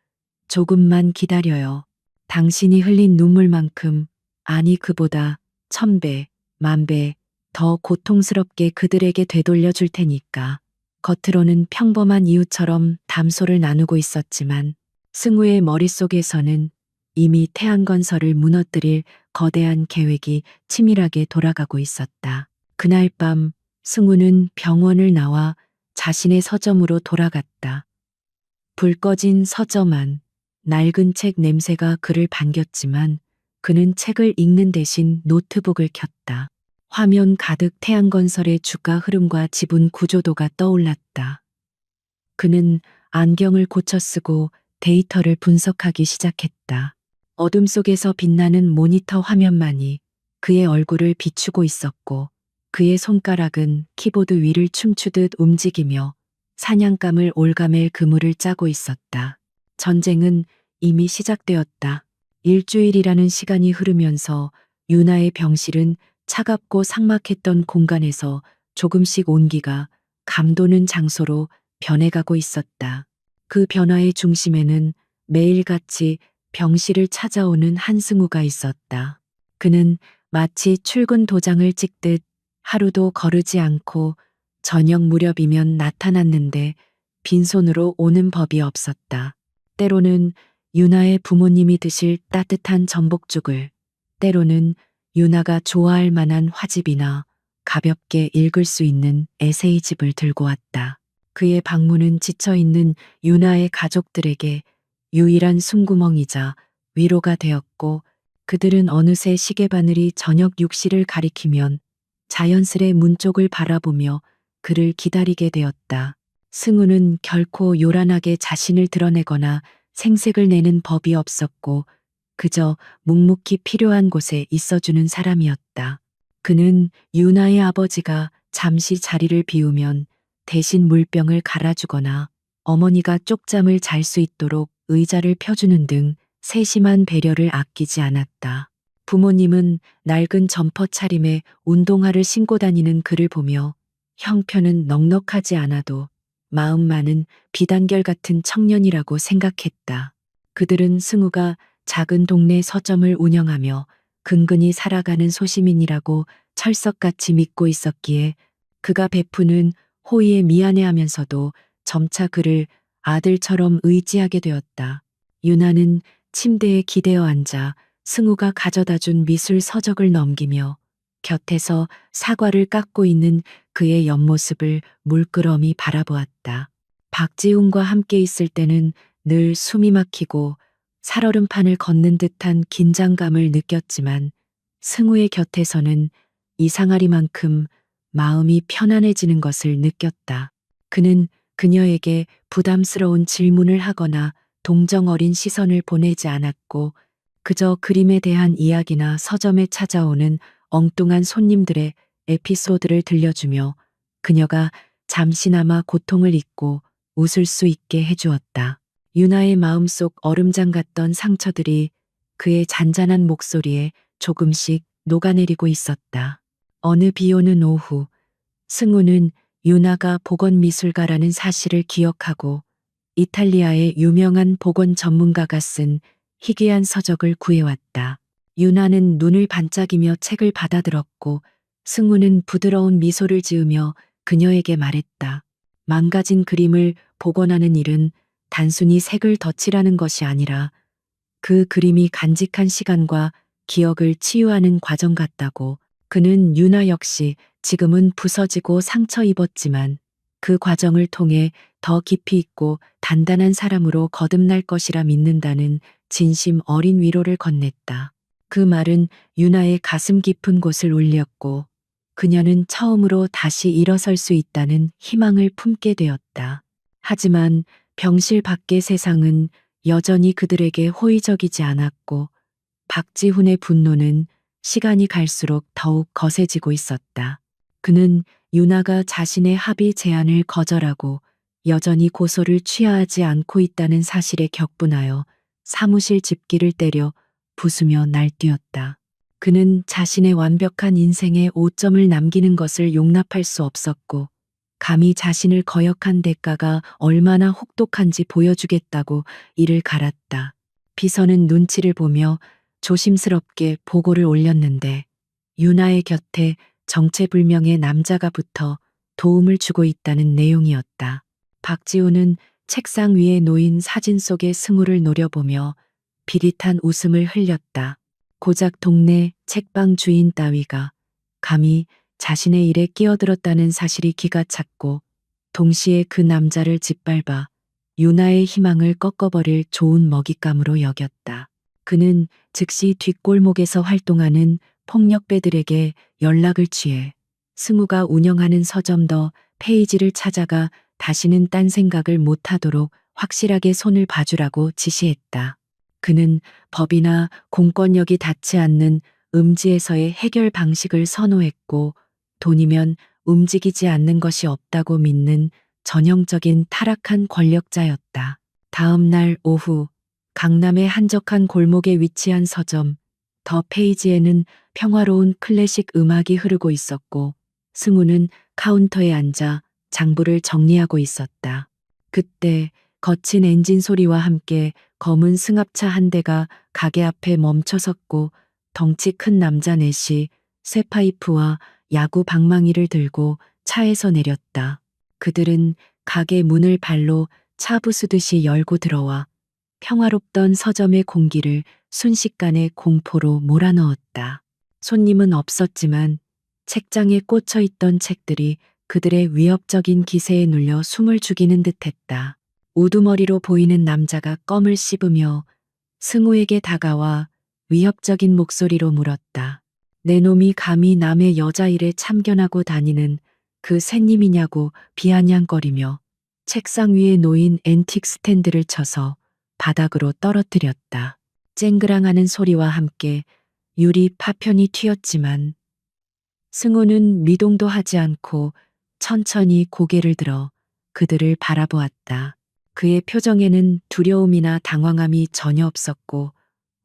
조금만 기다려요. 당신이 흘린 눈물만큼, 아니 그보다 1000배, 10,000배 더 고통스럽게 그들에게 되돌려 줄 테니까. 겉으로는 평범한 이웃처럼 담소를 나누고 있었지만 승우의 머릿속에서는 이미 태안건설을 무너뜨릴 거대한 계획이 치밀하게 돌아가고 있었다. 그날 밤 승우는 병원을 나와 자신의 서점으로 돌아갔다. 불 꺼진 서점 안, 낡은 책 냄새가 그를 반겼지만 그는 책을 읽는 대신 노트북을 켰다. 화면 가득 태안건설의 주가 흐름과 지분 구조도가 떠올랐다. 그는 안경을 고쳐 쓰고 데이터를 분석하기 시작했다. 어둠 속에서 빛나는 모니터 화면만이 그의 얼굴을 비추고 있었고 그의 손가락은 키보드 위를 춤추듯 움직이며 사냥감을 올가맬 그물을 짜고 있었다. 전쟁은 이미 시작되었다. 일주일이라는 시간이 흐르면서 유나의 병실은 차갑고 삭막했던 공간에서 조금씩 온기가 감도는 장소로 변해가고 있었다. 그 변화의 중심에는 매일같이 병실을 찾아오는 한승우가 있었다. 그는 마치 출근 도장을 찍듯 하루도 거르지 않고 저녁 무렵이면 나타났는데 빈손으로 오는 법이 없었다. 때로는 유나의 부모님이 드실 따뜻한 전복죽을, 때로는 유나가 좋아할 만한 화집이나 가볍게 읽을 수 있는 에세이집을 들고 왔다. 그의 방문은 지쳐있는 유나의 가족들에게 유일한 숨구멍이자 위로가 되었고 그들은 어느새 시계바늘이 저녁 6시를 가리키면 자연스레 문 쪽을 바라보며 그를 기다리게 되었다. 승우는 결코 요란하게 자신을 드러내거나 생색을 내는 법이 없었고 그저 묵묵히 필요한 곳에 있어주는 사람이었다. 그는 유나의 아버지가 잠시 자리를 비우면 대신 물병을 갈아주거나 어머니가 쪽잠을 잘 수 있도록 의자를 펴주는 등 세심한 배려를 아끼지 않았다. 부모님은 낡은 점퍼 차림에 운동화를 신고 다니는 그를 보며 형편은 넉넉하지 않아도 마음만은 비단결 같은 청년이라고 생각했다. 그들은 승우가 작은 동네 서점을 운영하며 근근히 살아가는 소시민이라고 철석같이 믿고 있었기에 그가 베푸는 호의에 미안해하면서도 점차 그를 아들처럼 의지하게 되었다. 유나는 침대에 기대어 앉아 승우가 가져다 준 미술 서적을 넘기며 곁에서 사과를 깎고 있는 그의 옆모습을 물끄러미 바라보았다. 박지훈과 함께 있을 때는 늘 숨이 막히고 살얼음판을 걷는 듯한 긴장감을 느꼈지만 승우의 곁에서는 이상하리만큼 마음이 편안해지는 것을 느꼈다. 그는 그녀에게 부담스러운 질문을 하거나 동정 어린 시선을 보내지 않았고 그저 그림에 대한 이야기나 서점에 찾아오는 엉뚱한 손님들의 에피소드를 들려주며 그녀가 잠시나마 고통을 잊고 웃을 수 있게 해주었다. 유나의 마음속 얼음장 같던 상처들이 그의 잔잔한 목소리에 조금씩 녹아내리고 있었다. 어느 비 오는 오후, 승우는 유나가 보건미술가라는 사실을 기억하고 이탈리아의 유명한 보건 전문가가 쓴 희귀한 서적을 구해왔다. 유나는 눈을 반짝이며 책을 받아들었고 승우는 부드러운 미소를 지으며 그녀에게 말했다. 망가진 그림을 복원하는 일은 단순히 색을 덧칠하는 것이 아니라 그 그림이 간직한 시간과 기억을 치유하는 과정 같다고. 그는 유나 역시 지금은 부서지고 상처 입었지만 그 과정을 통해 더 깊이 있고 단단한 사람으로 거듭날 것이라 믿는다는 진심 어린 위로를 건넸다. 그 말은 유나의 가슴 깊은 곳을 울렸고 그녀는 처음으로 다시 일어설 수 있다는 희망을 품게 되었다. 하지만 병실 밖의 세상은 여전히 그들에게 호의적이지 않았고 박지훈의 분노는 시간이 갈수록 더욱 거세지고 있었다. 그는 유나가 자신의 합의 제안을 거절하고 여전히 고소를 취하하지 않고 있다는 사실에 격분하여 사무실 집기를 때려 부수며 날뛰었다. 그는 자신의 완벽한 인생에 오점을 남기는 것을 용납할 수 없었고 감히 자신을 거역한 대가가 얼마나 혹독한지 보여주겠다고 이를 갈았다. 비서는 눈치를 보며 조심스럽게 보고를 올렸는데 유나의 곁에 정체불명의 남자가 붙어 도움을 주고 있다는 내용이었다. 박지우는 책상 위에 놓인 사진 속의 승우를 노려보며 비릿한 웃음을 흘렸다. 고작 동네 책방 주인 따위가 감히 자신의 일에 끼어들었다는 사실이 기가 찼고 동시에 그 남자를 짓밟아 유나의 희망을 꺾어버릴 좋은 먹잇감으로 여겼다. 그는 즉시 뒷골목에서 활동하는 폭력배들에게 연락을 취해 승우가 운영하는 서점 더 페이지를 찾아가 다시는 딴 생각을 못하도록 확실하게 손을 봐주라고 지시했다. 그는 법이나 공권력이 닿지 않는 음지에서의 해결 방식을 선호했고 돈이면 움직이지 않는 것이 없다고 믿는 전형적인 타락한 권력자였다. 다음 날 오후 강남의 한적한 골목에 위치한 서점 더 페이지에는 평화로운 클래식 음악이 흐르고 있었고 승우는 카운터에 앉아 장부를 정리하고 있었다. 그때 거친 엔진 소리와 함께 검은 승합차 한 대가 가게 앞에 멈춰섰고 덩치 큰 남자 넷이 쇠파이프와 야구 방망이를 들고 차에서 내렸다. 그들은 가게 문을 발로 차 부수듯이 열고 들어와 평화롭던 서점의 공기를 순식간에 공포로 몰아넣었다. 손님은 없었지만 책장에 꽂혀 있던 책들이 그들의 위협적인 기세에 눌려 숨을 죽이는 듯했다. 우두머리로 보이는 남자가 껌을 씹으며 승우에게 다가와 위협적인 목소리로 물었다. 내 놈이 감히 남의 여자일에 참견하고 다니는 그 샌님이냐고 비아냥거리며 책상 위에 놓인 앤틱 스탠드를 쳐서 바닥으로 떨어뜨렸다. 쨍그랑하는 소리와 함께 유리 파편이 튀었지만 승우는 미동도 하지 않고 천천히 고개를 들어 그들을 바라보았다. 그의 표정에는 두려움이나 당황함이 전혀 없었고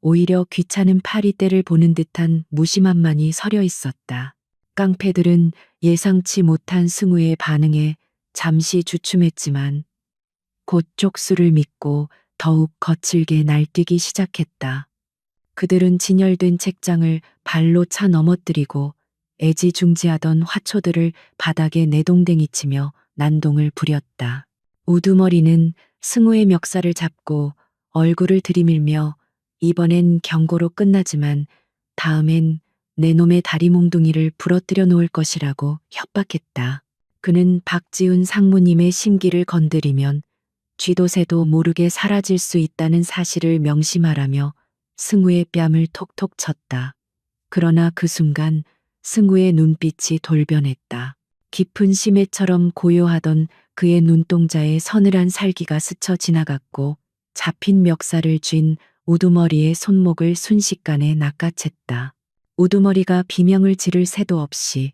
오히려 귀찮은 파리떼를 보는 듯한 무심함만이 서려 있었다. 깡패들은 예상치 못한 승우의 반응에 잠시 주춤했지만 곧 쪽수를 믿고 더욱 거칠게 날뛰기 시작했다. 그들은 진열된 책장을 발로 차 넘어뜨리고 애지중지하던 화초들을 바닥에 내동댕이치며 난동을 부렸다. 우두머리는 승우의 멱살을 잡고 얼굴을 들이밀며 이번엔 경고로 끝나지만 다음엔 내 놈의 다리 몽둥이를 부러뜨려 놓을 것이라고 협박했다. 그는 박지훈 상무님의 심기를 건드리면 쥐도 새도 모르게 사라질 수 있다는 사실을 명심하라며 승우의 뺨을 톡톡 쳤다. 그러나 그 순간 승우의 눈빛이 돌변했다. 깊은 심해처럼 고요하던 그의 눈동자에 서늘한 살기가 스쳐 지나갔고 잡힌 멱살을 쥔 우두머리의 손목을 순식간에 낚아챘다. 우두머리가 비명을 지를 새도 없이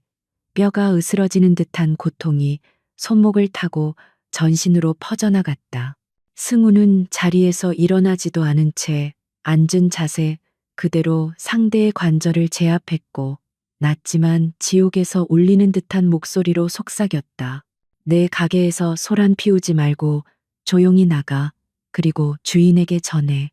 뼈가 으스러지는 듯한 고통이 손목을 타고 전신으로 퍼져나갔다. 승우는 자리에서 일어나지도 않은 채 앉은 자세 그대로 상대의 관절을 제압했고 낮지만 지옥에서 울리는 듯한 목소리로 속삭였다. 내 가게에서 소란 피우지 말고 조용히 나가. 그리고 주인에게 전해.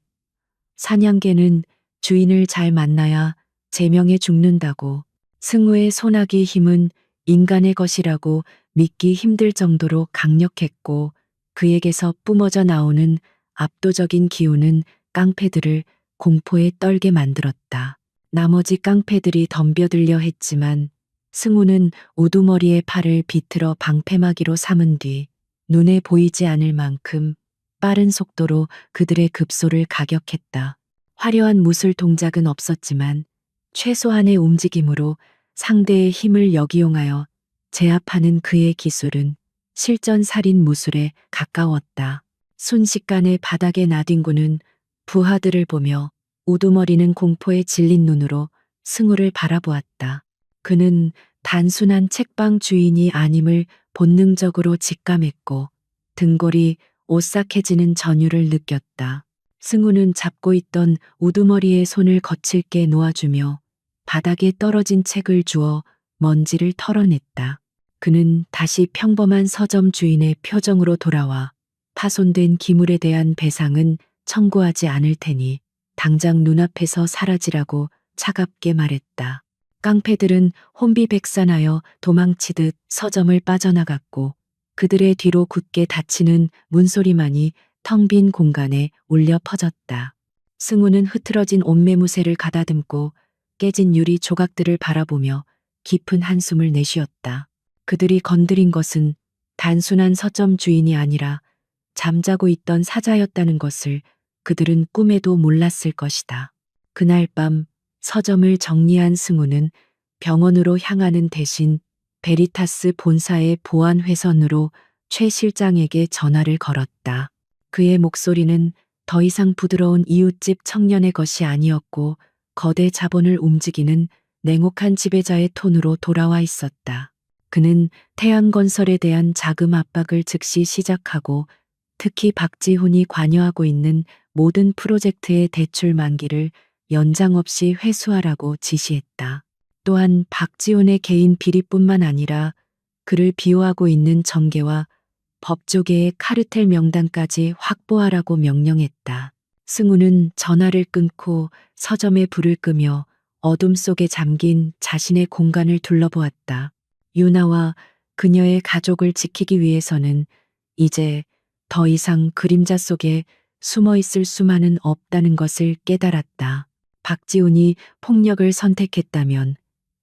사냥개는 주인을 잘 만나야 제명에 죽는다고. 승우의 소나기 힘은 인간의 것이라고 믿기 힘들 정도로 강력했고 그에게서 뿜어져 나오는 압도적인 기운은 깡패들을 공포에 떨게 만들었다. 나머지 깡패들이 덤벼들려 했지만 승우는 우두머리의 팔을 비틀어 방패막이로 삼은 뒤 눈에 보이지 않을 만큼 빠른 속도로 그들의 급소를 가격했다. 화려한 무술 동작은 없었지만 최소한의 움직임으로 상대의 힘을 역이용하여 제압하는 그의 기술은 실전 살인 무술에 가까웠다. 순식간에 바닥에 나뒹구는 부하들을 보며 우두머리는 공포에 질린 눈으로 승우를 바라보았다. 그는 단순한 책방 주인이 아님을 본능적으로 직감했고 등골이 오싹해지는 전율을 느꼈다. 승우는 잡고 있던 우두머리의 손을 거칠게 놓아주며 바닥에 떨어진 책을 주워 먼지를 털어냈다. 그는 다시 평범한 서점 주인의 표정으로 돌아와 파손된 기물에 대한 배상은 청구하지 않을 테니 당장 눈앞에서 사라지라고 차갑게 말했다. 깡패들은 혼비백산하여 도망치듯 서점을 빠져나갔고 그들의 뒤로 굳게 닫히는 문소리만이 텅 빈 공간에 울려 퍼졌다. 승우는 흐트러진 옷매무새를 가다듬고 깨진 유리 조각들을 바라보며 깊은 한숨을 내쉬었다. 그들이 건드린 것은 단순한 서점 주인이 아니라 잠자고 있던 사자였다는 것을 그들은 꿈에도 몰랐을 것이다. 그날 밤 서점을 정리한 승우는 병원으로 향하는 대신 베리타스 본사의 보안 회선으로 최 실장에게 전화를 걸었다. 그의 목소리는 더 이상 부드러운 이웃집 청년의 것이 아니었고 거대 자본을 움직이는 냉혹한 지배자의 톤으로 돌아와 있었다. 그는 태양건설에 대한 자금 압박을 즉시 시작하고 특히 박지훈이 관여하고 있는 모든 프로젝트의 대출 만기를 연장 없이 회수하라고 지시했다. 또한 박지훈의 개인 비리뿐만 아니라 그를 비호하고 있는 정계와 법조계의 카르텔 명단까지 확보하라고 명령했다. 승우는 전화를 끊고 서점에 불을 끄며 어둠 속에 잠긴 자신의 공간을 둘러보았다. 유나와 그녀의 가족을 지키기 위해서는 이제 더 이상 그림자 속에 숨어 있을 수만은 없다는 것을 깨달았다. 박지훈이 폭력을 선택했다면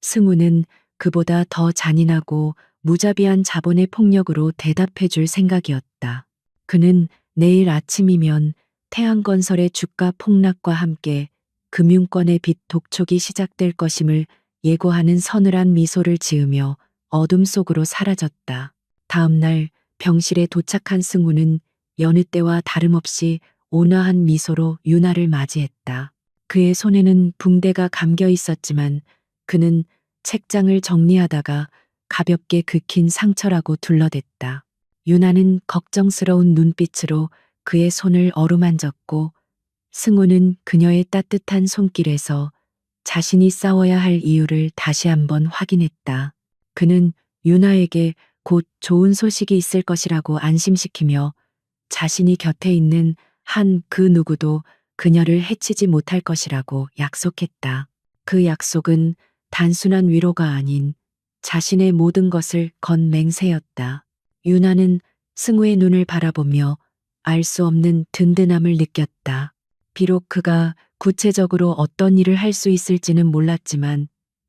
승우는 그보다 더 잔인하고 무자비한 자본의 폭력으로 대답해 줄 생각이었다. 그는 내일 아침이면 태양건설의 주가 폭락과 함께 금융권의 빚 독촉이 시작될 것임을 예고하는 서늘한 미소를 지으며 어둠 속으로 사라졌다. 다음 날 병실에 도착한 승우는 여느 때와 다름없이 온화한 미소로 유나를 맞이했다. 그의 손에는 붕대가 감겨 있었지만 그는 책장을 정리하다가 가볍게 긁힌 상처라고 둘러댔다. 유나는 걱정스러운 눈빛으로 그의 손을 어루만졌고 승우는 그녀의 따뜻한 손길에서 자신이 싸워야 할 이유를 다시 한번 확인했다. 그는 유나에게 곧 좋은 소식이 있을 것이라고 안심시키며 자신이 곁에 있는 한 그 누구도 그녀를 해치지 못할 것이라고 약속했다. 그 약속은 단순한 위로가 아닌 자신의 모든 것을 건 맹세였다. 유나는 승우의 눈을 바라보며 알 수 없는 든든함을 느꼈다. 비록 그가 구체적으로 어떤 일을 할 수 있을지는 몰랐지만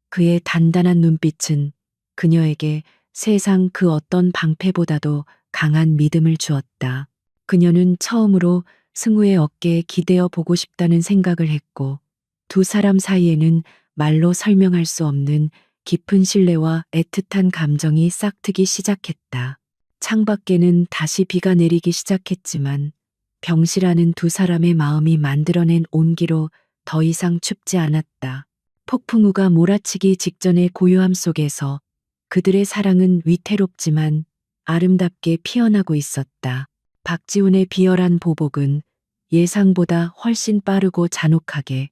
그의 단단한 눈빛은 그녀에게 세상 그 어떤 방패보다도 강한 믿음을 주었다. 그녀는 처음으로 승우의 어깨에 기대어 보고 싶다는 생각을 했고 두 사람 사이에는 말로 설명할 수 없는 깊은 신뢰와 애틋한 감정이 싹트기 시작했다. 창밖에는 다시 비가 내리기 시작했지만 병실 안은 두 사람의 마음이 만들어낸 온기로 더 이상 춥지 않았다. 폭풍우가 몰아치기 직전의 고요함 속에서 그들의 사랑은 위태롭지만 아름답게 피어나고 있었다. 박지훈의 비열한 보복은 예상보다 훨씬 빠르고 잔혹하게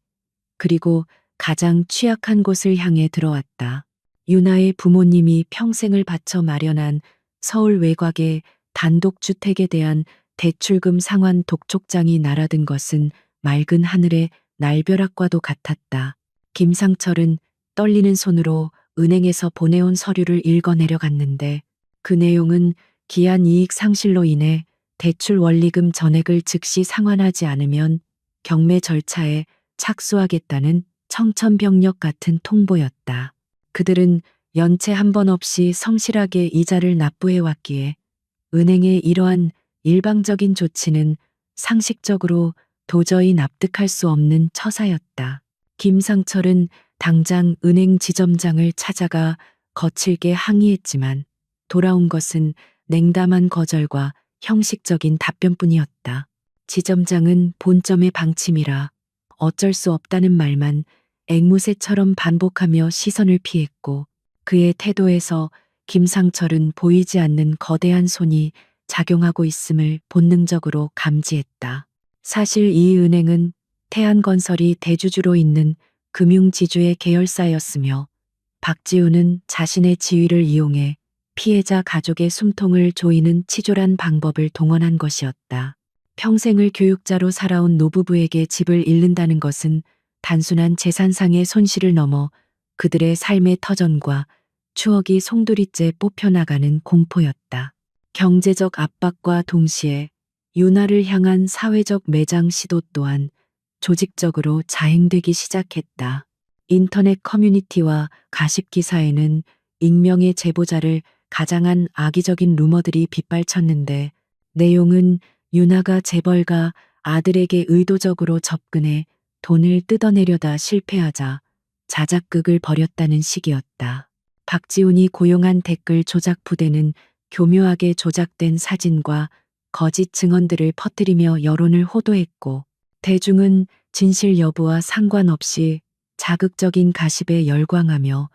그리고 가장 취약한 곳을 향해 들어왔다. 유나의 부모님이 평생을 바쳐 마련한 서울 외곽의 단독주택에 대한 대출금 상환 독촉장이 날아든 것은 맑은 하늘의 날벼락과도 같았다. 김상철은 떨리는 손으로 은행에서 보내온 서류를 읽어 내려갔는데 그 내용은 기한 이익 상실로 인해 대출 원리금 전액을 즉시 상환하지 않으면 경매 절차에 착수하겠다는 청천벽력 같은 통보였다. 그들은 연체 한 번 없이 성실하게 이자를 납부해 왔기에 은행의 이러한 일방적인 조치는 상식적으로 도저히 납득할 수 없는 처사였다. 김상철은 당장 은행 지점장을 찾아가 거칠게 항의했지만 돌아온 것은 냉담한 거절과 형식적인 답변뿐이었다. 지점장은 본점의 방침이라 어쩔 수 없다는 말만 앵무새처럼 반복하며 시선을 피했고 그의 태도에서 김상철은 보이지 않는 거대한 손이 작용하고 있음을 본능적으로 감지했다. 사실 이 은행은 태안건설이 대주주로 있는 금융지주의 계열사였으며 박지훈은 자신의 지위를 이용해 피해자 가족의 숨통을 조이는 치졸한 방법을 동원한 것이었다. 평생을 교육자로 살아온 노부부에게 집을 잃는다는 것은 단순한 재산상의 손실을 넘어 그들의 삶의 터전과 추억이 송두리째 뽑혀나가는 공포였다. 경제적 압박과 동시에 유나를 향한 사회적 매장 시도 또한 조직적으로 자행되기 시작했다. 인터넷 커뮤니티와 가십 기사에는 익명의 제보자를 가장한 악의적인 루머들이 빗발쳤는데 내용은 유나가 재벌가 아들에게 의도적으로 접근해 돈을 뜯어내려다 실패하자 자작극을 벌였다는 식이었다. 박지훈이 고용한 댓글 조작 부대는 교묘하게 조작된 사진과 거짓 증언들을 퍼뜨리며 여론을 호도했고 대중은 진실 여부와 상관없이 자극적인 가십에 열광하며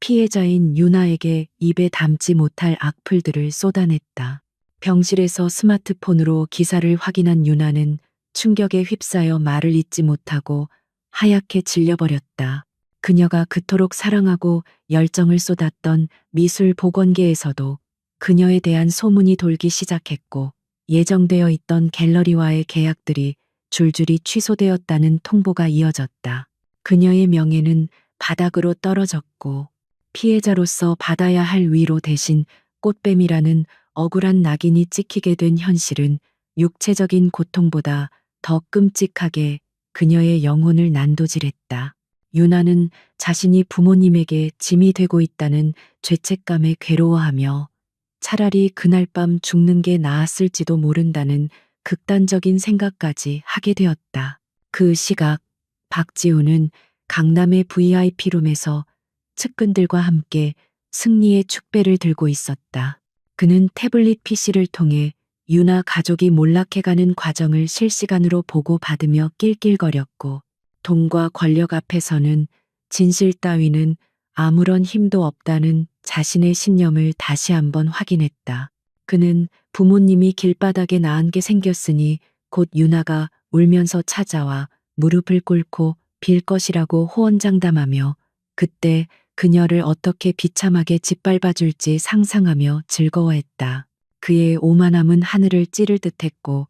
피해자인 유나에게 입에 담지 못할 악플들을 쏟아냈다. 병실에서 스마트폰으로 기사를 확인한 유나는 충격에 휩싸여 말을 잇지 못하고 하얗게 질려버렸다. 그녀가 그토록 사랑하고 열정을 쏟았던 미술 복원계에서도 그녀에 대한 소문이 돌기 시작했고 예정되어 있던 갤러리와의 계약들이 줄줄이 취소되었다는 통보가 이어졌다. 그녀의 명예는 바닥으로 떨어졌고 피해자로서 받아야 할 위로 대신 꽃뱀이라는 억울한 낙인이 찍히게 된 현실은 육체적인 고통보다 더 끔찍하게 그녀의 영혼을 난도질했다. 유나는 자신이 부모님에게 짐이 되고 있다는 죄책감에 괴로워하며 차라리 그날 밤 죽는 게 나았을지도 모른다는 극단적인 생각까지 하게 되었다. 그 시각 박지우는 강남의 VIP룸에서 측근들과 함께 승리의 축배를 들고 있었다. 그는 태블릿 PC를 통해 유나 가족이 몰락해가는 과정을 실시간으로 보고받으며 낄낄거렸고, 돈과 권력 앞에서는 진실 따위는 아무런 힘도 없다는 자신의 신념을 다시 한번 확인했다. 그는 부모님이 길바닥에 나앉게 생겼으니 곧 유나가 울면서 찾아와 무릎을 꿇고 빌 것이라고 호언장담하며, 그때 그녀를 어떻게 비참하게 짓밟아 줄지 상상하며 즐거워했다. 그의 오만함은 하늘을 찌를 듯했고,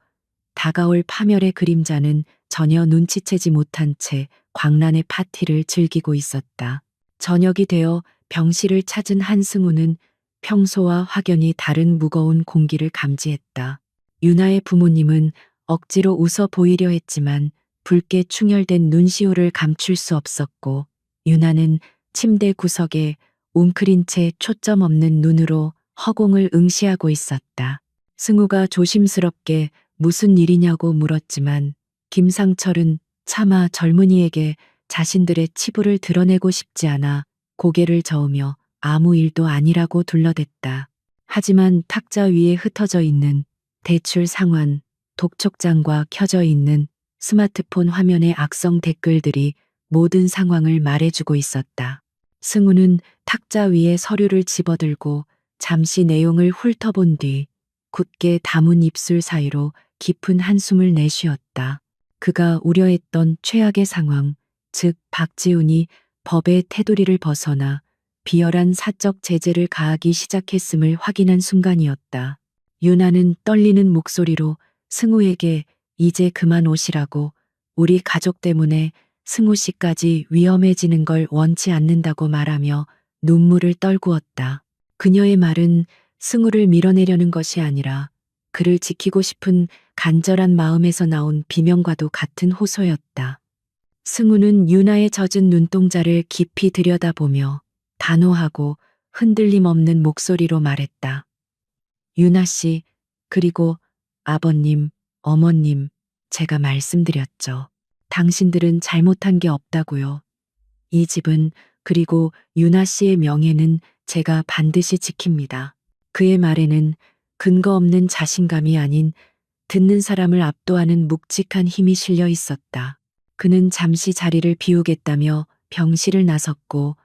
다가올 파멸의 그림자는 전혀 눈치채지 못한 채 광란의 파티를 즐기고 있었다. 저녁이 되어 병실을 찾은 한승우는 평소와 확연히 다른 무거운 공기를 감지했다. 유나의 부모님은 억지로 웃어 보이려 했지만 붉게 충혈된 눈시울을 감출 수 없었고, 유나는 침대 구석에 웅크린 채 초점 없는 눈으로 허공을 응시하고 있었다. 승우가 조심스럽게 무슨 일이냐고 물었지만 김상철은 차마 젊은이에게 자신들의 치부를 드러내고 싶지 않아 고개를 저으며 아무 일도 아니라고 둘러댔다. 하지만 탁자 위에 흩어져 있는 대출 상환, 독촉장과 켜져 있는 스마트폰 화면의 악성 댓글들이 모든 상황을 말해주고 있었다. 승우는 탁자 위에 서류를 집어들고 잠시 내용을 훑어본 뒤 굳게 담은 입술 사이로 깊은 한숨을 내쉬었다. 그가 우려했던 최악의 상황, 즉 박지훈이 법의 테두리를 벗어나 비열한 사적 제재를 가하기 시작했음을 확인한 순간이었다. 유나는 떨리는 목소리로 승우에게 이제 그만 오시라고, 우리 가족 때문에 승우 씨까지 위험해지는 걸 원치 않는다고 말하며 눈물을 떨구었다. 그녀의 말은 승우를 밀어내려는 것이 아니라 그를 지키고 싶은 간절한 마음에서 나온 비명과도 같은 호소였다. 승우는 유나의 젖은 눈동자를 깊이 들여다보며 단호하고 흔들림 없는 목소리로 말했다. 유나 씨, 그리고 아버님, 어머님, 제가 말씀드렸죠. 당신들은 잘못한 게 없다고요. 이 집은, 그리고 유나 씨의 명예는 제가 반드시 지킵니다. 그의 말에는 근거 없는 자신감이 아닌 듣는 사람을 압도하는 묵직한 힘이 실려 있었다. 그는 잠시 자리를 비우겠다며 병실을 나섰고,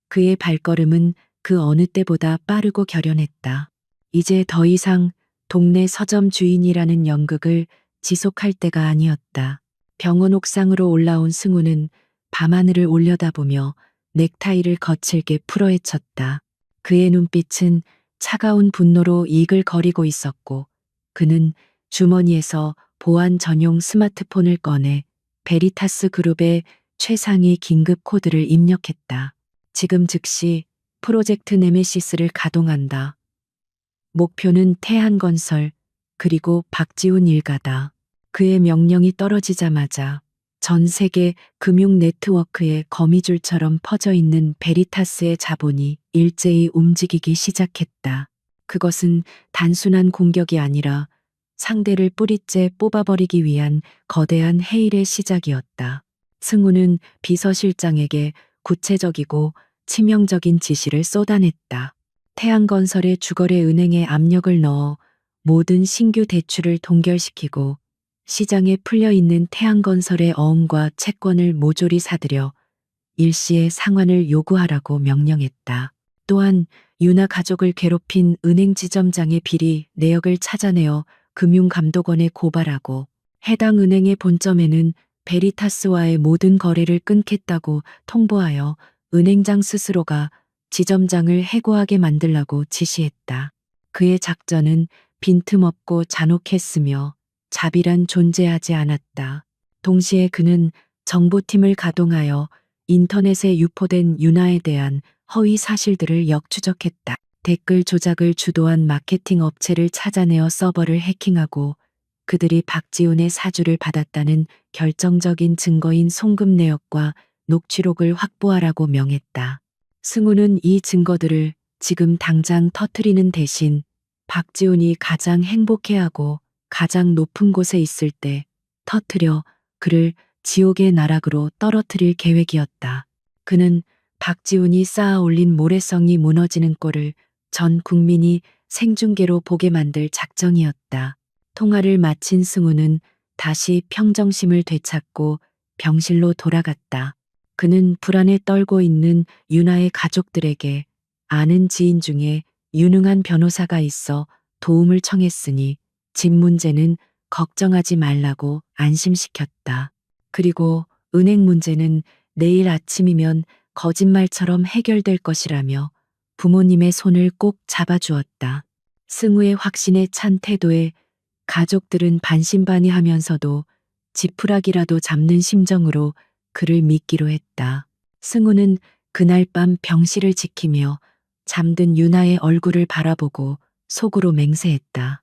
그의 발걸음은 그 어느 때보다 빠르고 결연했다. 이제 더 이상 동네 서점 주인이라는 연극을 지속할 때가 아니었다. 병원 옥상으로 올라온 승우는 밤하늘을 올려다보며 넥타이를 거칠게 풀어헤쳤다. 그의 눈빛은 차가운 분노로 이글거리고 있었고, 그는 주머니에서 보안 전용 스마트폰을 꺼내 베리타스 그룹의 최상위 긴급 코드를 입력했다. 지금 즉시 프로젝트 네메시스를 가동한다. 목표는 태한건설, 그리고 박지훈 일가다. 그의 명령이 떨어지자마자 전 세계 금융 네트워크에 거미줄처럼 퍼져 있는 베리타스의 자본이 일제히 움직이기 시작했다. 그것은 단순한 공격이 아니라 상대를 뿌리째 뽑아버리기 위한 거대한 해일의 시작이었다. 승우는 비서실장에게 구체적이고 치명적인 지시를 쏟아냈다. 태양건설의 주거래 은행에 압력을 넣어 모든 신규 대출을 동결시키고, 시장에 풀려있는 태양건설의 어음과 채권을 모조리 사들여 일시에 상환을 요구하라고 명령했다. 또한 유나 가족을 괴롭힌 은행 지점장의 비리 내역을 찾아내어 금융감독원에 고발하고, 해당 은행의 본점에는 베리타스와의 모든 거래를 끊겠다고 통보하여 은행장 스스로가 지점장을 해고하게 만들라고 지시했다. 그의 작전은 빈틈없고 잔혹했으며 자비란 존재하지 않았다. 동시에 그는 정보팀을 가동하여 인터넷에 유포된 유나에 대한 허위 사실들을 역추적했다. 댓글 조작을 주도한 마케팅 업체를 찾아내어 서버를 해킹하고, 그들이 박지훈의 사주를 받았다는 결정적인 증거인 송금 내역과 녹취록을 확보하라고 명했다. 승우는 이 증거들을 지금 당장 터트리는 대신 박지훈이 가장 행복해하고 가장 높은 곳에 있을 때 터트려 그를 지옥의 나락으로 떨어뜨릴 계획이었다. 그는 박지훈이 쌓아 올린 모래성이 무너지는 꼴을 전 국민이 생중계로 보게 만들 작정이었다. 통화를 마친 승우는 다시 평정심을 되찾고 병실로 돌아갔다. 그는 불안에 떨고 있는 윤아의 가족들에게 아는 지인 중에 유능한 변호사가 있어 도움을 청했으니 집 문제는 걱정하지 말라고 안심시켰다. 그리고 은행 문제는 내일 아침이면 거짓말처럼 해결될 것이라며 부모님의 손을 꼭 잡아주었다. 승우의 확신에 찬 태도에 가족들은 반신반의하면서도 지푸라기라도 잡는 심정으로 그를 믿기로 했다. 승우는 그날 밤 병실을 지키며 잠든 윤아의 얼굴을 바라보고 속으로 맹세했다.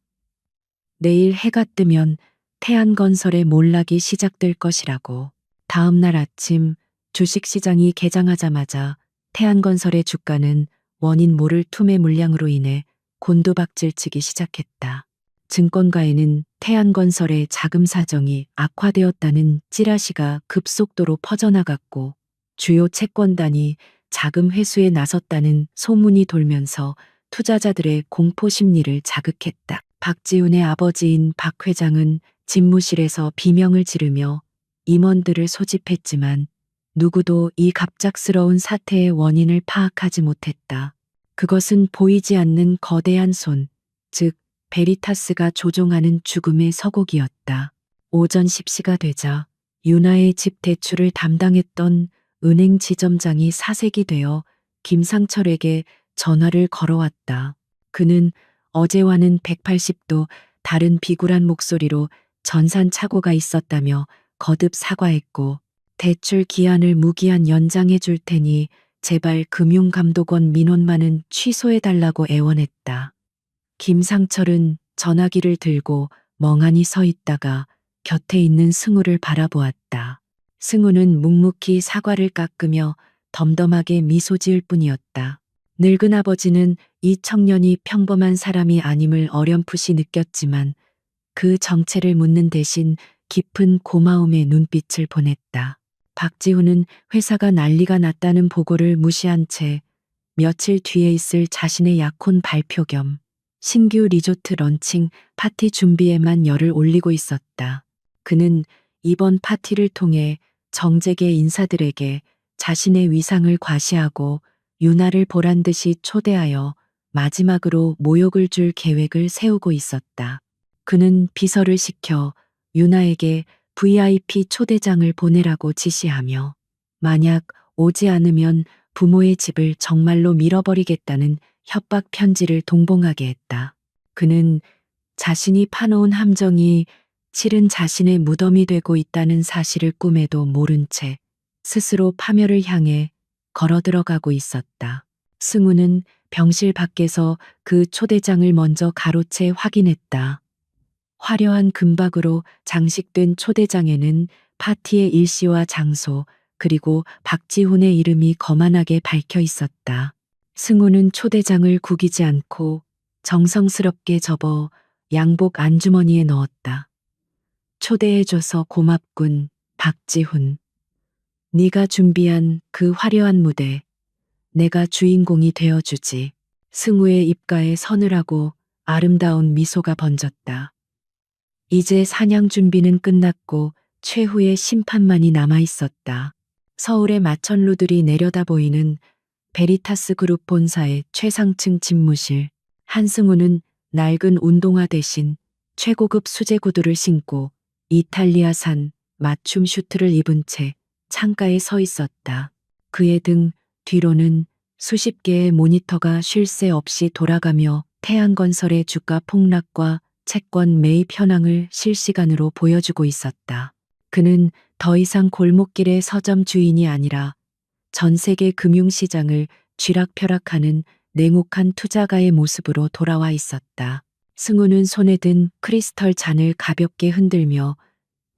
내일 해가 뜨면 태안건설의 몰락이 시작될 것이라고. 다음 날 아침 주식시장이 개장하자마자 태안건설의 주가는 원인 모를 투매 물량으로 인해 곤두박질치기 시작했다. 증권가에는 태안건설의 자금 사정이 악화되었다는 찌라시가 급속도로 퍼져나갔고 주요 채권단이 자금 회수에 나섰다는 소문이 돌면서 투자자들의 공포 심리를 자극했다. 박지훈의 아버지인 박 회장은 집무실에서 비명을 지르며 임원들을 소집했지만 누구도 이 갑작스러운 사태의 원인을 파악하지 못했다. 그것은 보이지 않는 거대한 손, 즉 베리타스가 조종하는 죽음의 서곡이었다. 오전 10시가 되자 윤아의 집 대출을 담당했던 은행 지점장이 사색이 되어 김상철에게 전화를 걸어왔다. 그는 어제와는 180도 다른 비굴한 목소리로 전산착오가 있었다며 거듭 사과했고 대출 기한을 무기한 연장해 줄 테니 제발 금융감독원 민원만은 취소해달라고 애원했다. 김상철은 전화기를 들고 멍하니 서 있다가 곁에 있는 승우를 바라보았다. 승우는 묵묵히 사과를 깎으며 덤덤하게 미소 지을 뿐이었다. 늙은 아버지는 이 청년이 평범한 사람이 아님을 어렴풋이 느꼈지만 그 정체를 묻는 대신 깊은 고마움의 눈빛을 보냈다. 박지훈은 회사가 난리가 났다는 보고를 무시한 채 며칠 뒤에 있을 자신의 약혼 발표 겸 신규 리조트 런칭 파티 준비에만 열을 올리고 있었다. 그는 이번 파티를 통해 정재계 인사들에게 자신의 위상을 과시하고 윤아를 보란 듯이 초대하여 마지막으로 모욕을 줄 계획을 세우고 있었다. 그는 비서를 시켜 윤아에게 VIP 초대장을 보내라고 지시하며 만약 오지 않으면 부모의 집을 정말로 밀어버리겠다는 협박 편지를 동봉하게 했다. 그는 자신이 파놓은 함정이 실은 자신의 무덤이 되고 있다는 사실을 꿈에도 모른 채 스스로 파멸을 향해 걸어 들어가고 있었다. 승우는 병실 밖에서 그 초대장을 먼저 가로채 확인했다. 화려한 금박으로 장식된 초대장에는 파티의 일시와 장소 그리고 박지훈의 이름이 거만하게 박혀 있었다. 승우는 초대장을 구기지 않고 정성스럽게 접어 양복 안주머니에 넣었다. 초대해줘서 고맙군, 박지훈. 네가 준비한 그 화려한 무대, 내가 주인공이 되어주지. 승우의 입가에 서늘하고 아름다운 미소가 번졌다. 이제 사냥 준비는 끝났고 최후의 심판만이 남아 있었다. 서울의 마천루들이 내려다 보이는 베리타스 그룹 본사의 최상층 집무실. 한승우는 낡은 운동화 대신 최고급 수제 구두를 신고 이탈리아산 맞춤 슈트를 입은 채 창가에 서 있었다. 그의 등 뒤로는 수십 개의 모니터가 쉴 새 없이 돌아가며 태안건설의 주가 폭락과 채권 매입 현황을 실시간으로 보여주고 있었다. 그는 더 이상 골목길의 서점 주인이 아니라 전 세계 금융시장을 쥐락펴락하는 냉혹한 투자가의 모습으로 돌아와 있었다. 승우는 손에 든 크리스털 잔을 가볍게 흔들며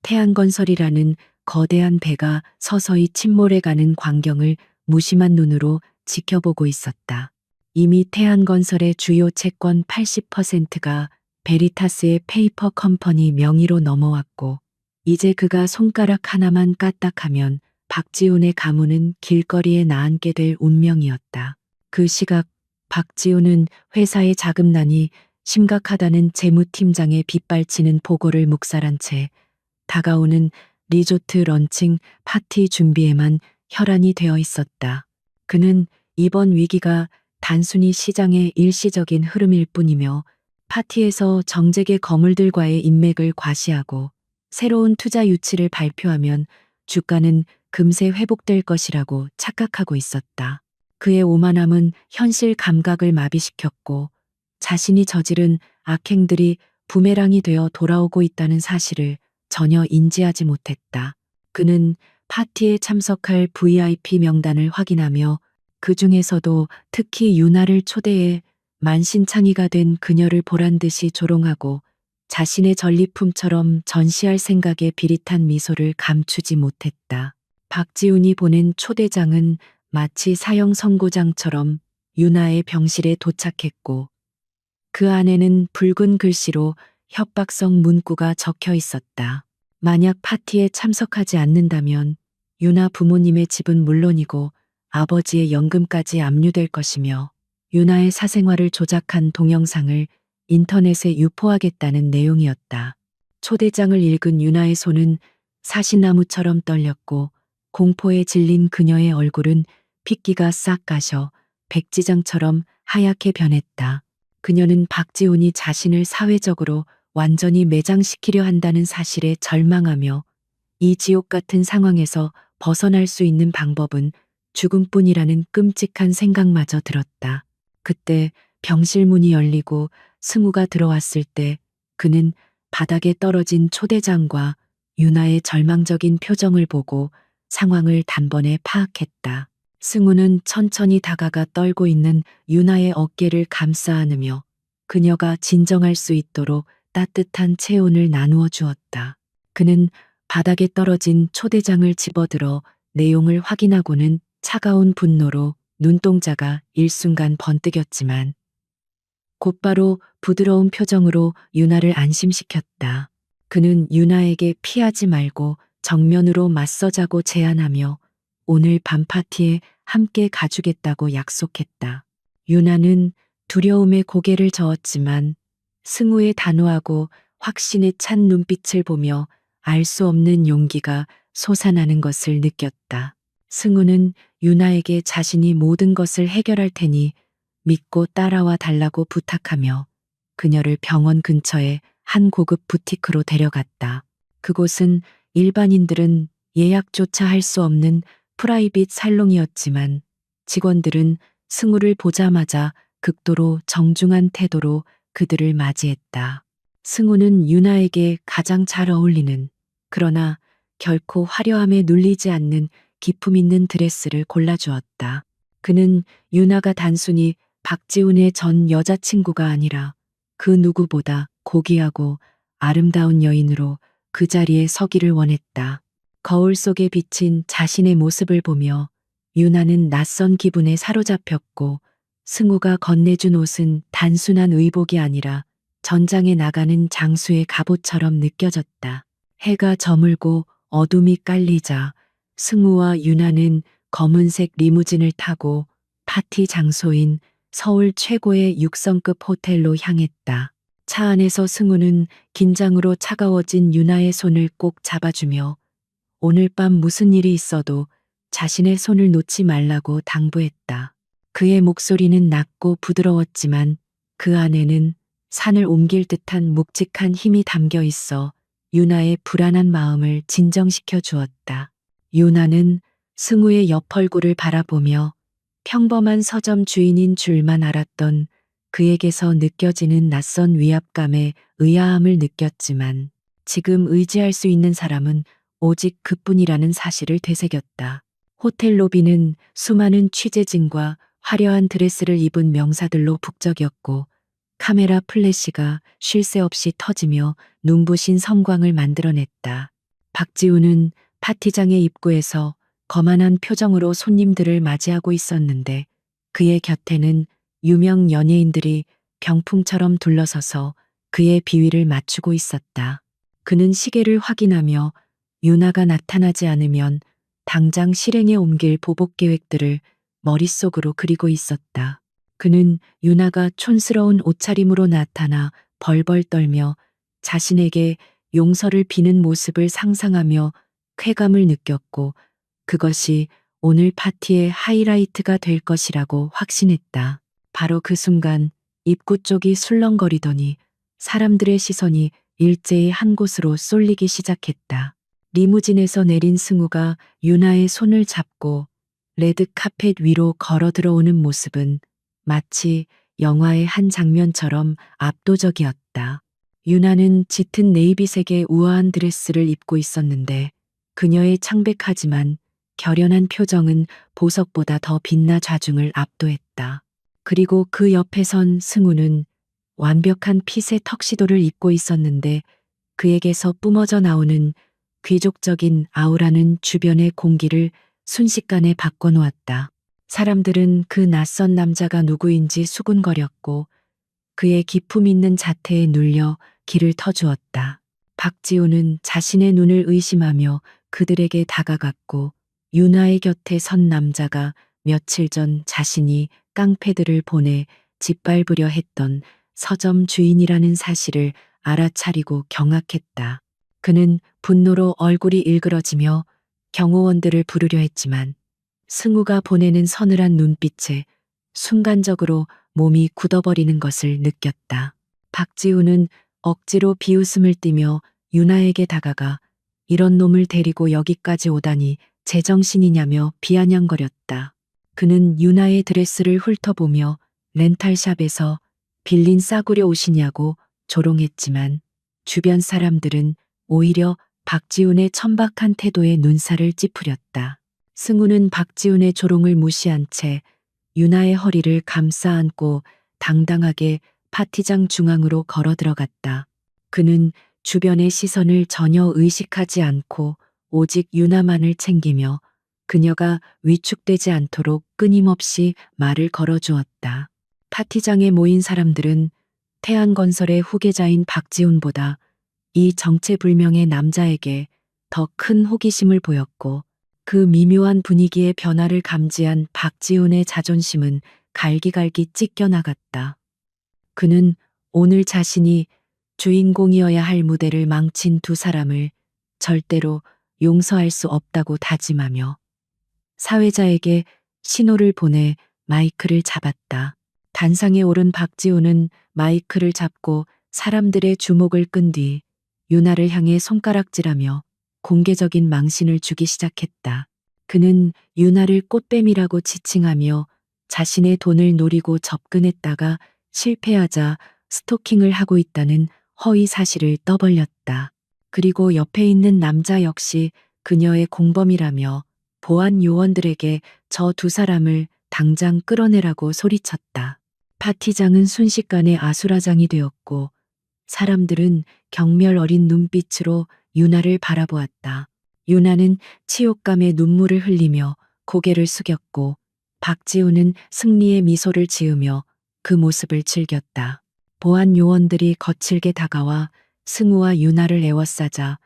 태안건설이라는 거대한 배가 서서히 침몰해가는 광경을 무심한 눈으로 지켜보고 있었다. 이미 태안건설의 주요 채권 80%가 베리타스의 페이퍼 컴퍼니 명의로 넘어왔고 이제 그가 손가락 하나만 까딱하면 박지훈의 가문은 길거리에 나앉게 될 운명이었다. 그 시각 박지훈은 회사의 자금난이 심각하다는 재무팀장의 빗발치는 보고를 묵살한 채 다가오는 리조트 런칭 파티 준비에만 혈안이 되어 있었다. 그는 이번 위기가 단순히 시장의 일시적인 흐름일 뿐이며 파티에서 정재계 거물들과의 인맥을 과시하고 새로운 투자 유치를 발표하면 주가는 금세 회복될 것이라고 착각하고 있었다. 그의 오만함은 현실 감각을 마비시켰고 자신이 저지른 악행들이 부메랑이 되어 돌아오고 있다는 사실을 전혀 인지하지 못했다. 그는 파티에 참석할 VIP 명단을 확인하며 그 중에서도 특히 유나를 초대해 만신창이가 된 그녀를 보란 듯이 조롱하고 자신의 전리품처럼 전시할 생각에 비릿한 미소를 감추지 못했다. 박지훈이 보낸 초대장은 마치 사형 선고장처럼 유나의 병실에 도착했고 그 안에는 붉은 글씨로 협박성 문구가 적혀 있었다. 만약 파티에 참석하지 않는다면 유나 부모님의 집은 물론이고 아버지의 연금까지 압류될 것이며 유나의 사생활을 조작한 동영상을 인터넷에 유포하겠다는 내용이었다. 초대장을 읽은 유나의 손은 사시나무처럼 떨렸고 공포에 질린 그녀의 얼굴은 핏기가 싹 가셔 백지장처럼 하얗게 변했다. 그녀는 박지훈이 자신을 사회적으로 완전히 매장시키려 한다는 사실에 절망하며 이 지옥 같은 상황에서 벗어날 수 있는 방법은 죽음뿐이라는 끔찍한 생각마저 들었다. 그때 병실 문이 열리고 승우가 들어왔을 때 그는 바닥에 떨어진 초대장과 유나의 절망적인 표정을 보고 상황을 단번에 파악했다. 승우는 천천히 다가가 떨고 있는 유나의 어깨를 감싸 안으며 그녀가 진정할 수 있도록 따뜻한 체온을 나누어 주었다. 그는 바닥에 떨어진 초대장을 집어들어 내용을 확인하고는 차가운 분노로 눈동자가 일순간 번뜩였지만 곧바로 부드러운 표정으로 유나를 안심시켰다. 그는 유나에게 피하지 말고 정면으로 맞서자고 제안하며 오늘 밤 파티에 함께 가주겠다고 약속했다. 유나는 두려움에 고개를 저었지만 승우의 단호하고 확신에 찬 눈빛을 보며 알 수 없는 용기가 솟아나는 것을 느꼈다. 승우는 유나에게 자신이 모든 것을 해결할 테니 믿고 따라와 달라고 부탁하며 그녀를 병원 근처의 한 고급 부티크로 데려갔다. 그곳은 일반인들은 예약조차 할 수 없는 프라이빗 살롱이었지만 직원들은 승우를 보자마자 극도로 정중한 태도로 그들을 맞이했다. 승우는 유나에게 가장 잘 어울리는 그러나 결코 화려함에 눌리지 않는 기품 있는 드레스를 골라주었다. 그는 유나가 단순히 박지훈의 전 여자친구가 아니라 그 누구보다 고귀하고 아름다운 여인으로 그 자리에 서기를 원했다. 거울 속에 비친 자신의 모습을 보며 유나는 낯선 기분에 사로잡혔고 승우가 건네준 옷은 단순한 의복이 아니라 전장에 나가는 장수의 갑옷처럼 느껴졌다. 해가 저물고 어둠이 깔리자 승우와 유나는 검은색 리무진을 타고 파티 장소인 서울 최고의 6성급 호텔로 향했다. 차 안에서 승우는 긴장으로 차가워진 유나의 손을 꼭 잡아주며 오늘 밤 무슨 일이 있어도 자신의 손을 놓지 말라고 당부했다. 그의 목소리는 낮고 부드러웠지만 그 안에는 산을 옮길 듯한 묵직한 힘이 담겨 있어 유나의 불안한 마음을 진정시켜 주었다. 유나는 승우의 옆 얼굴을 바라보며 평범한 서점 주인인 줄만 알았던 그에게서 느껴지는 낯선 위압감에 의아함을 느꼈지만 지금 의지할 수 있는 사람은 오직 그뿐이라는 사실을 되새겼다. 호텔 로비는 수많은 취재진과 화려한 드레스를 입은 명사들로 북적였고 카메라 플래시가 쉴 새 없이 터지며 눈부신 섬광을 만들어냈다. 박지훈은 파티장의 입구에서 거만한 표정으로 손님들을 맞이하고 있었는데 그의 곁에는 유명 연예인들이 병풍처럼 둘러서서 그의 비위를 맞추고 있었다. 그는 시계를 확인하며 유나가 나타나지 않으면 당장 실행에 옮길 보복 계획들을 머릿속으로 그리고 있었다. 그는 유나가 촌스러운 옷차림으로 나타나 벌벌 떨며 자신에게 용서를 비는 모습을 상상하며 쾌감을 느꼈고 그것이 오늘 파티의 하이라이트가 될 것이라고 확신했다. 바로 그 순간 입구 쪽이 술렁거리더니 사람들의 시선이 일제히 한 곳으로 쏠리기 시작했다. 리무진에서 내린 승우가 유나의 손을 잡고 레드 카펫 위로 걸어 들어오는 모습은 마치 영화의 한 장면처럼 압도적이었다. 유나는 짙은 네이비색의 우아한 드레스를 입고 있었는데 그녀의 창백하지만 결연한 표정은 보석보다 더 빛나 좌중을 압도했다. 그리고 그 옆에 선 승우는 완벽한 핏의 턱시도를 입고 있었는데 그에게서 뿜어져 나오는 귀족적인 아우라는 주변의 공기를 순식간에 바꿔놓았다. 사람들은 그 낯선 남자가 누구인지 수군거렸고 그의 기품 있는 자태에 눌려 길을 터주었다. 박지우는 자신의 눈을 의심하며 그들에게 다가갔고 유나의 곁에 선 남자가 며칠 전 자신이 깡패들을 보내 짓밟으려 했던 서점 주인이라는 사실을 알아차리고 경악했다. 그는 분노로 얼굴이 일그러지며 경호원들을 부르려 했지만 승우가 보내는 서늘한 눈빛에 순간적으로 몸이 굳어버리는 것을 느꼈다. 박지우는 억지로 비웃음을 띠며 유나에게 다가가 이런 놈을 데리고 여기까지 오다니 제정신이냐며 비아냥거렸다. 그는 유나의 드레스를 훑어보며 렌탈샵에서 빌린 싸구려 옷이냐고 조롱했지만 주변 사람들은 오히려 박지훈의 천박한 태도에 눈살을 찌푸렸다. 승우는 박지훈의 조롱을 무시한 채 유나의 허리를 감싸 안고 당당하게 파티장 중앙으로 걸어 들어갔다. 그는 주변의 시선을 전혀 의식하지 않고 오직 유나만을 챙기며 그녀가 위축되지 않도록 끊임없이 말을 걸어주었다. 파티장에 모인 사람들은 태안건설의 후계자인 박지훈보다 이 정체불명의 남자에게 더 큰 호기심을 보였고 그 미묘한 분위기의 변화를 감지한 박지훈의 자존심은 갈기갈기 찢겨나갔다. 그는 오늘 자신이 주인공이어야 할 무대를 망친 두 사람을 절대로 용서할 수 없다고 다짐하며 사회자에게 신호를 보내 마이크를 잡았다. 단상에 오른 박지훈은 마이크를 잡고 사람들의 주목을 끈 뒤 유나를 향해 손가락질하며 공개적인 망신을 주기 시작했다. 그는 유나를 꽃뱀이라고 지칭하며 자신의 돈을 노리고 접근했다가 실패하자 스토킹을 하고 있다는 허위 사실을 떠벌렸다. 그리고 옆에 있는 남자 역시 그녀의 공범이라며 보안 요원들에게 저 두 사람을 당장 끌어내라고 소리쳤다. 파티장은 순식간에 아수라장이 되었고 사람들은 경멸 어린 눈빛으로 유나를 바라보았다. 유나는 치욕감에 눈물을 흘리며 고개를 숙였고 박지우는 승리의 미소를 지으며 그 모습을 즐겼다. 보안 요원들이 거칠게 다가와 승우와 유나를 에워싸자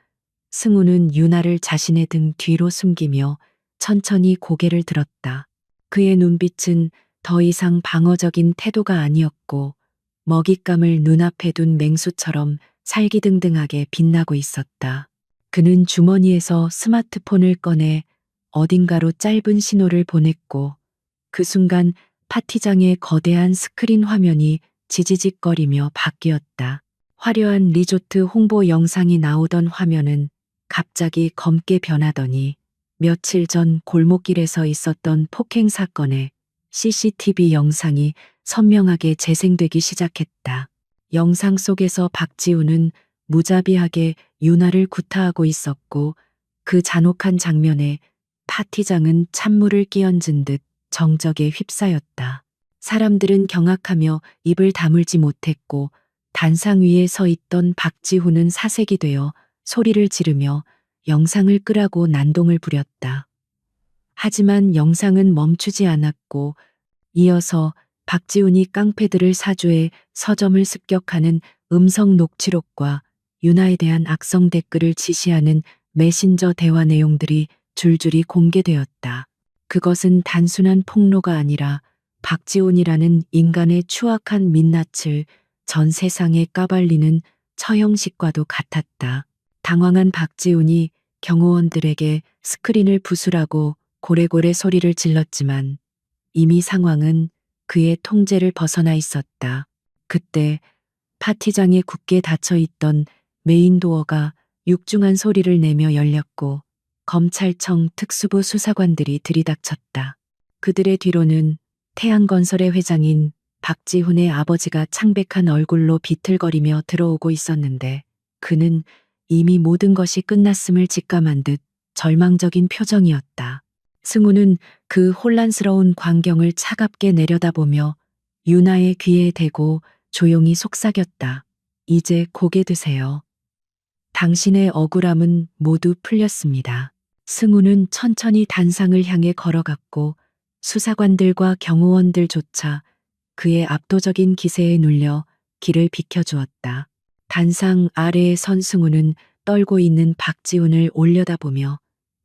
승우는 유나를 자신의 등 뒤로 숨기며 천천히 고개를 들었다. 그의 눈빛은 더 이상 방어적인 태도가 아니었고 먹잇감을 눈앞에 둔 맹수처럼 살기등등하게 빛나고 있었다. 그는 주머니에서 스마트폰을 꺼내 어딘가로 짧은 신호를 보냈고 그 순간 파티장의 거대한 스크린 화면이 지지직거리며 바뀌었다. 화려한 리조트 홍보 영상이 나오던 화면은 갑자기 검게 변하더니 며칠 전 골목길에서 있었던 폭행 사건의 CCTV 영상이 선명하게 재생되기 시작했다. 영상 속에서 박지우는 무자비하게 유나를 구타하고 있었고 그 잔혹한 장면에 파티장은 찬물을 끼얹은 듯 정적에 휩싸였다. 사람들은 경악하며 입을 다물지 못했고 단상 위에 서 있던 박지훈은 사색이 되어 소리를 지르며 영상을 끄라고 난동을 부렸다. 하지만 영상은 멈추지 않았고 이어서 박지훈이 깡패들을 사주해 서점을 습격하는 음성 녹취록과 윤아에 대한 악성 댓글을 지시하는 메신저 대화 내용들이 줄줄이 공개되었다. 그것은 단순한 폭로가 아니라 박지훈이라는 인간의 추악한 민낯을 전 세상에 까발리는 처형식과도 같았다. 당황한 박지훈이 경호원들에게 스크린을 부수라고 고래고래 소리를 질렀지만 이미 상황은 그의 통제를 벗어나 있었다. 그때 파티장에 굳게 닫혀 있던 메인 도어가 육중한 소리를 내며 열렸고 검찰청 특수부 수사관들이 들이닥쳤다. 그들의 뒤로는 태양건설의 회장인 박지훈의 아버지가 창백한 얼굴로 비틀거리며 들어오고 있었는데 그는 이미 모든 것이 끝났음을 직감한 듯 절망적인 표정이었다. 승우는 그 혼란스러운 광경을 차갑게 내려다보며 윤아의 귀에 대고 조용히 속삭였다. 이제 고개 드세요. 당신의 억울함은 모두 풀렸습니다. 승우는 천천히 단상을 향해 걸어갔고 수사관들과 경호원들조차 그의 압도적인 기세에 눌려 길을 비켜주었다. 단상 아래에 선 승우는 떨고 있는 박지훈을 올려다보며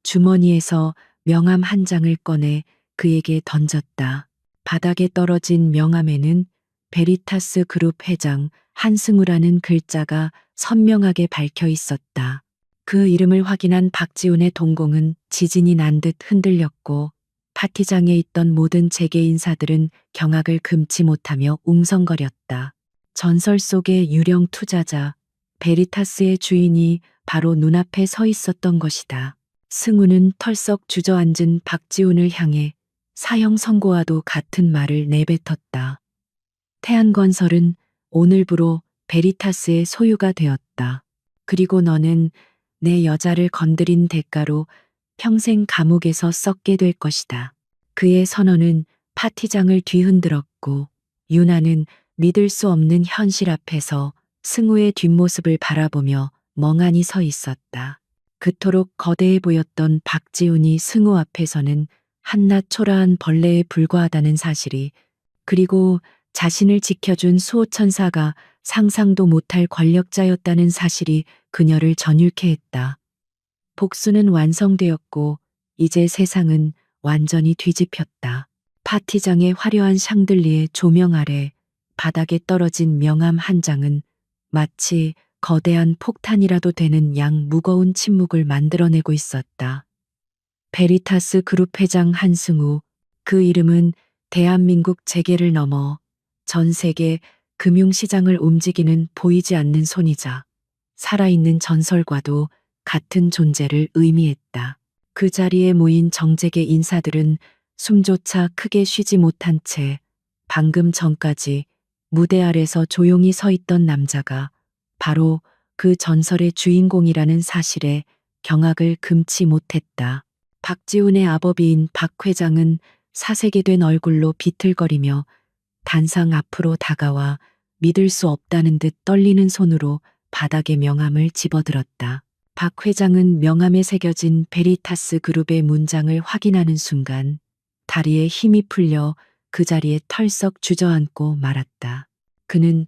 주머니에서 명함 한 장을 꺼내 그에게 던졌다. 바닥에 떨어진 명함에는 베리타스 그룹 회장 한승우라는 글자가 선명하게 밝혀 있었다. 그 이름을 확인한 박지훈의 동공은 지진이 난 듯 흔들렸고 파티장에 있던 모든 재계 인사들은 경악을 금치 못하며 웅성거렸다. 전설 속의 유령 투자자 베리타스의 주인이 바로 눈앞에 서 있었던 것이다. 승우는 털썩 주저앉은 박지훈을 향해 사형 선고와도 같은 말을 내뱉었다. 태안건설은 오늘부로 베리타스의 소유가 되었다. 그리고 너는 내 여자를 건드린 대가로 평생 감옥에서 썩게 될 것이다. 그의 선언은 파티장을 뒤흔들었고 윤아는 믿을 수 없는 현실 앞에서 승우의 뒷모습을 바라보며 멍하니 서 있었다. 그토록 거대해 보였던 박지훈이 승우 앞에서는 한낱 초라한 벌레에 불과하다는 사실이, 그리고 자신을 지켜준 수호천사가 상상도 못할 권력자였다는 사실이 그녀를 전율케 했다. 복수는 완성되었고 이제 세상은 완전히 뒤집혔다. 파티장의 화려한 샹들리에 조명 아래 바닥에 떨어진 명함 한 장은 마치 거대한 폭탄이라도 되는 양 무거운 침묵을 만들어내고 있었다. 베리타스 그룹 회장 한승우, 그 이름은 대한민국 재계를 넘어 전 세계 금융시장을 움직이는 보이지 않는 손이자 살아있는 전설과도 같은 존재를 의미했다. 그 자리에 모인 정재계 인사들은 숨조차 크게 쉬지 못한 채 방금 전까지 무대 아래서 조용히 서 있던 남자가 바로 그 전설의 주인공이라는 사실에 경악을 금치 못했다. 박지훈의 아버비인 박 회장은 사색이 얼굴로 비틀거리며 단상 앞으로 다가와 믿을 수 없다는 듯 떨리는 손으로 바닥에 명함을 집어들었다. 박 회장은 명함에 새겨진 베리타스 그룹의 문장을 확인하는 순간 다리에 힘이 풀려 그 자리에 털썩 주저앉고 말았다. 그는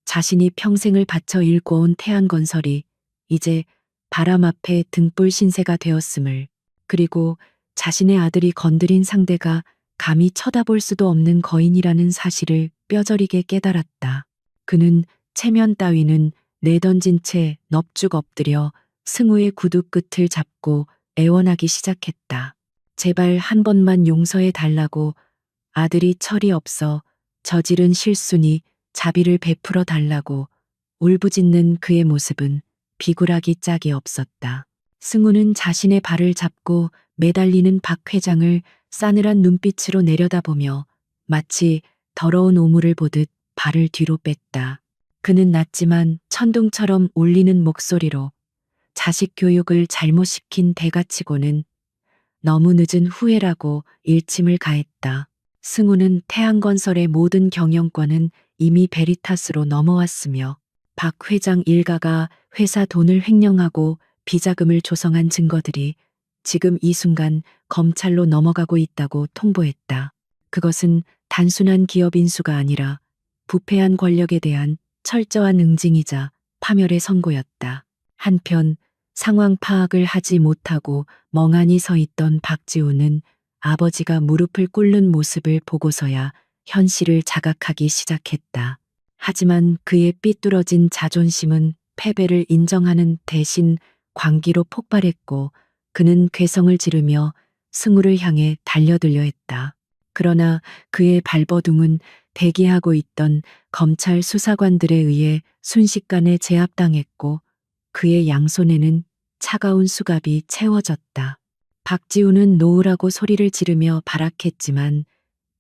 자신이 평생을 바쳐 일궈온 태안건설이 이제 바람 앞에 등불 신세가 되었음을, 그리고 자신의 아들이 건드린 상대가 감히 쳐다볼 수도 없는 거인이라는 사실을 뼈저리게 깨달았다. 그는 체면 따위는 내던진 채 넙죽 엎드려 승우의 구두 끝을 잡고 애원하기 시작했다. 제발 한 번만 용서해 달라고, 아들이 철이 없어 저지른 실수니 자비를 베풀어 달라고. 울부짖는 그의 모습은 비굴하기 짝이 없었다. 승우는 자신의 발을 잡고 매달리는 박 회장을 싸늘한 눈빛으로 내려다보며 마치 더러운 오물을 보듯 발을 뒤로 뺐다. 그는 낮지만 천둥처럼 울리는 목소리로 자식 교육을 잘못 시킨 대가치고는 너무 늦은 후회라고 일침을 가했다. 승우는 태양건설의 모든 경영권은 이미 베리타스로 넘어왔으며 박 회장 일가가 회사 돈을 횡령하고 비자금을 조성한 증거들이 지금 이 순간 검찰로 넘어가고 있다고 통보했다. 그것은 단순한 기업 인수가 아니라 부패한 권력에 대한 철저한 응징이자 파멸의 선고였다. 한편 상황 파악을 하지 못하고 멍하니 서 있던 박지우는 아버지가 무릎을 꿇는 모습을 보고서야 현실을 자각하기 시작했다. 하지만 그의 삐뚤어진 자존심은 패배를 인정하는 대신 광기로 폭발했고 그는 괴성을 지르며 승우를 향해 달려들려 했다. 그러나 그의 발버둥은 대기하고 있던 검찰 수사관들에 의해 순식간에 제압당했고 그의 양손에는 차가운 수갑이 채워졌다. 박지우는 놓으라고 소리를 지르며 발악했지만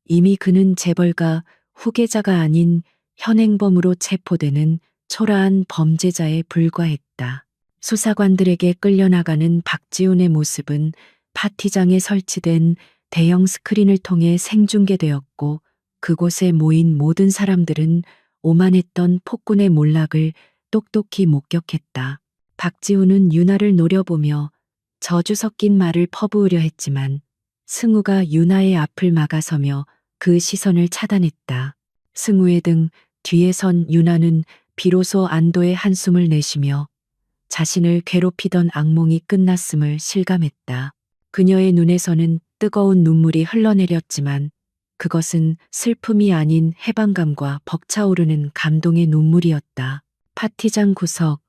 이미 그는 재벌가 후계자가 아닌 현행범으로 체포되는 초라한 범죄자에 불과했다. 수사관들에게 끌려나가는 박지훈의 모습은 파티장에 설치된 대형 스크린을 통해 생중계되었고 그곳에 모인 모든 사람들은 오만했던 폭군의 몰락을 똑똑히 목격했다. 박지훈은 유나를 노려보며 저주 섞인 말을 퍼부으려 했지만 승우가 유나의 앞을 막아서며 그 시선을 차단했다. 승우의 등 뒤에 선 유나는 비로소 안도의 한숨을 내쉬며 자신을 괴롭히던 악몽이 끝났음을 실감했다. 그녀의 눈에서는 뜨거운 눈물이 흘러내렸지만 그것은 슬픔이 아닌 해방감과 벅차오르는 감동의 눈물이었다. 파티장 구석,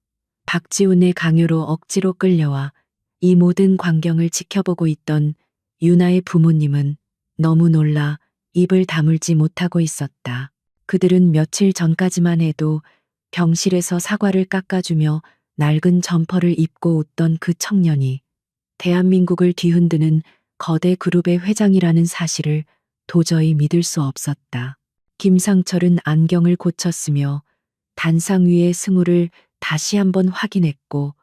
박지훈의 강요로 억지로 끌려와 이 모든 광경을 지켜보고 있던 유나의 부모님은 너무 놀라 입을 다물지 못하고 있었다. 그들은 며칠 전까지만 해도 병실에서 사과를 깎아주며 낡은 점퍼를 입고 웃던 그 청년이 대한민국을 뒤흔드는 거대 그룹의 회장이라는 사실을 도저히 믿을 수 없었다. 김상철은 안경을 고쳤으며 단상 위의 승우를 다시 한번 확인했고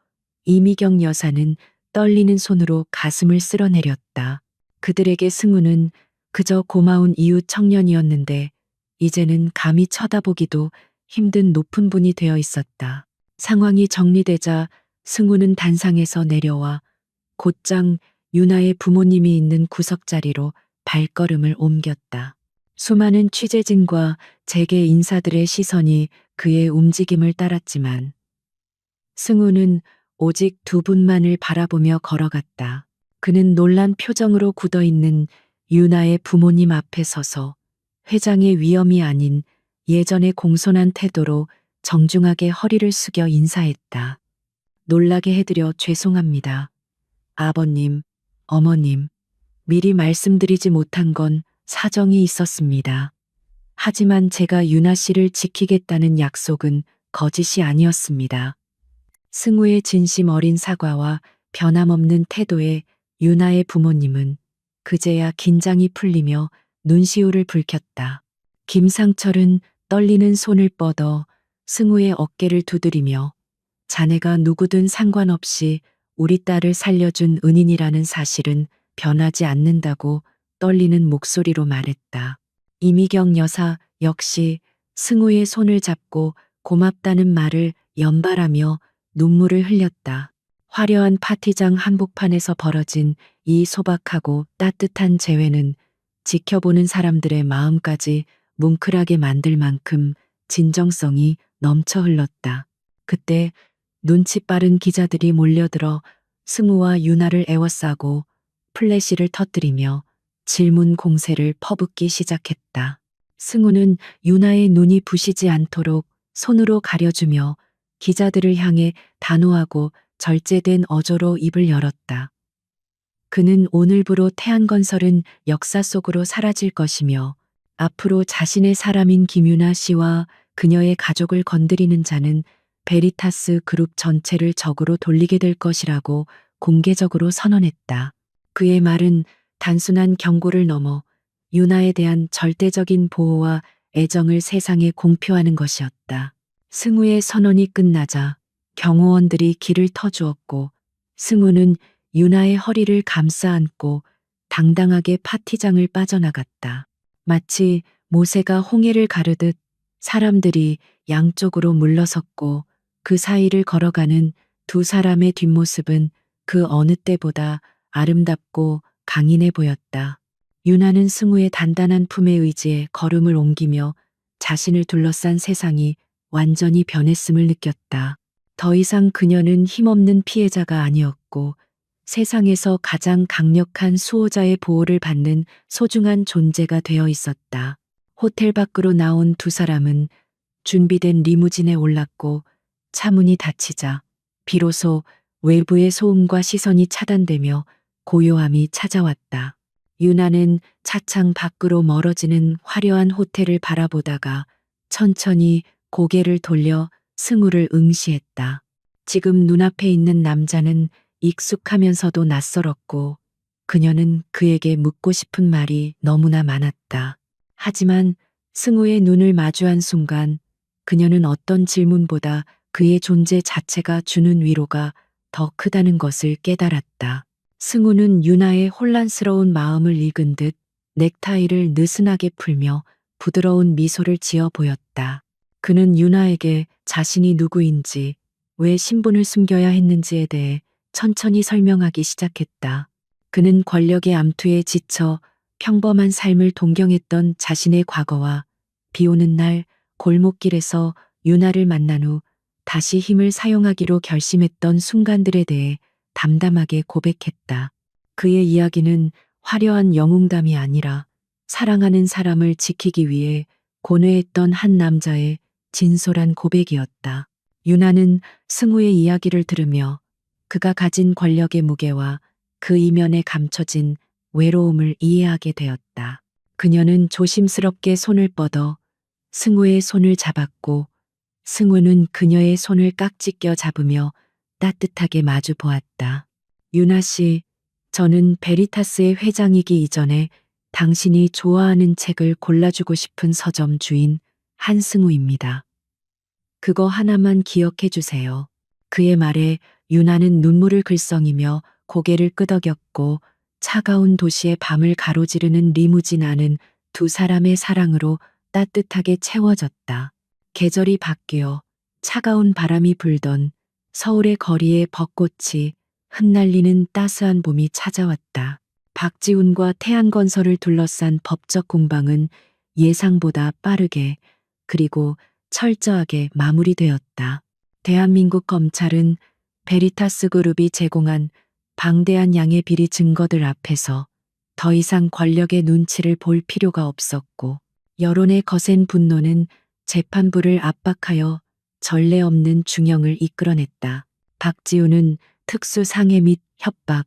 이미경 여사는 떨리는 손으로 가슴을 쓸어내렸다. 그들에게 승우는 그저 고마운 이웃 청년이었는데 이제는 감히 쳐다보기도 힘든 높은 분이 되어 있었다. 상황이 정리되자 승우는 단상에서 내려와 곧장 유나의 부모님이 있는 구석자리로 발걸음을 옮겼다. 수많은 취재진과 재계 인사들의 시선이 그의 움직임을 따랐지만 승우는 오직 두 분만을 바라보며 걸어갔다. 그는 놀란 표정으로 굳어있는 유나의 부모님 앞에 서서 회장의 위엄이 아닌 예전의 공손한 태도로 정중하게 허리를 숙여 인사했다. 놀라게 해드려 죄송합니다. 아버님, 어머님, 미리 말씀드리지 못한 건 사정이 있었습니다. 하지만 제가 유나 씨를 지키겠다는 약속은 거짓이 아니었습니다. 승우의 진심 어린 사과와 변함없는 태도에 유나의 부모님은 그제야 긴장이 풀리며 눈시울을 붉혔다. 김상철은 떨리는 손을 뻗어 승우의 어깨를 두드리며 자네가 누구든 상관없이 우리 딸을 살려준 은인이라는 사실은 변하지 않는다고 떨리는 목소리로 말했다. 이미경 여사 역시 승우의 손을 잡고 고맙다는 말을 연발하며 눈물을 흘렸다. 화려한 파티장 한복판에서 벌어진 이 소박하고 따뜻한 재회는 지켜보는 사람들의 마음까지 뭉클하게 만들 만큼 진정성이 넘쳐 흘렀다. 그때 눈치 빠른 기자들이 몰려들어 승우와 유나를 에워싸고 플래시를 터뜨리며 질문 공세를 퍼붓기 시작했다. 승우는 유나의 눈이 부시지 않도록 손으로 가려주며 기자들을 향해 단호하고 절제된 어조로 입을 열었다. 그는 오늘부로 태안건설은 역사 속으로 사라질 것이며 앞으로 자신의 사람인 김유나 씨와 그녀의 가족을 건드리는 자는 베리타스 그룹 전체를 적으로 돌리게 될 것이라고 공개적으로 선언했다. 그의 말은 단순한 경고를 넘어 유나에 대한 절대적인 보호와 애정을 세상에 공표하는 것이었다. 승우의 선언이 끝나자 경호원들이 길을 터주었고 승우는 유나의 허리를 감싸 안고 당당하게 파티장을 빠져나갔다. 마치 모세가 홍해를 가르듯 사람들이 양쪽으로 물러섰고 그 사이를 걸어가는 두 사람의 뒷모습은 그 어느 때보다 아름답고 강인해 보였다. 유나는 승우의 단단한 품에 의지해 걸음을 옮기며 자신을 둘러싼 세상이 완전히 변했음을 느꼈다. 더 이상 그녀는 힘없는 피해자가 아니었고 세상에서 가장 강력한 수호자의 보호를 받는 소중한 존재가 되어 있었다. 호텔 밖으로 나온 두 사람은 준비된 리무진에 올랐고 차 문이 닫히자 비로소 외부의 소음과 시선이 차단되며 고요함이 찾아왔다. 유나는 차창 밖으로 멀어지는 화려한 호텔을 바라보다가 천천히 고개를 돌려 승우를 응시했다. 지금 눈앞에 있는 남자는 익숙하면서도 낯설었고 그녀는 그에게 묻고 싶은 말이 너무나 많았다. 하지만 승우의 눈을 마주한 순간 그녀는 어떤 질문보다 그의 존재 자체가 주는 위로가 더 크다는 것을 깨달았다. 승우는 유나의 혼란스러운 마음을 읽은 듯 넥타이를 느슨하게 풀며 부드러운 미소를 지어 보였다. 그는 유나에게 자신이 누구인지, 왜 신분을 숨겨야 했는지에 대해 천천히 설명하기 시작했다. 그는 권력의 암투에 지쳐 평범한 삶을 동경했던 자신의 과거와 비 오는 날 골목길에서 유나를 만난 후 다시 힘을 사용하기로 결심했던 순간들에 대해 담담하게 고백했다. 그의 이야기는 화려한 영웅담이 아니라 사랑하는 사람을 지키기 위해 고뇌했던 한 남자의 진솔한 고백이었다. 유나는 승우의 이야기를 들으며 그가 가진 권력의 무게와 그 이면에 감춰진 외로움을 이해하게 되었다. 그녀는 조심스럽게 손을 뻗어 승우의 손을 잡았고 승우는 그녀의 손을 깍지 껴 잡으며 따뜻하게 마주 보았다. 유나 씨, 저는 베리타스의 회장이기 이전에 당신이 좋아하는 책을 골라주고 싶은 서점 주인 한승우입니다. 그거 하나만 기억해 주세요. 그의 말에 유나는 눈물을 글썽이며 고개를 끄덕였고 차가운 도시의 밤을 가로지르는 리무진 안은 두 사람의 사랑으로 따뜻하게 채워졌다. 계절이 바뀌어 차가운 바람이 불던 서울의 거리에 벚꽃이 흩날리는 따스한 봄이 찾아왔다. 박지훈과 태안건설을 둘러싼 법적 공방은 예상보다 빠르게 그리고 철저하게 마무리되었다. 대한민국 검찰은 베리타스 그룹이 제공한 방대한 양의 비리 증거들 앞에서 더 이상 권력의 눈치를 볼 필요가 없었고 여론의 거센 분노는 재판부를 압박하여 전례 없는 중형을 이끌어냈다. 박지훈은 특수상해 및 협박,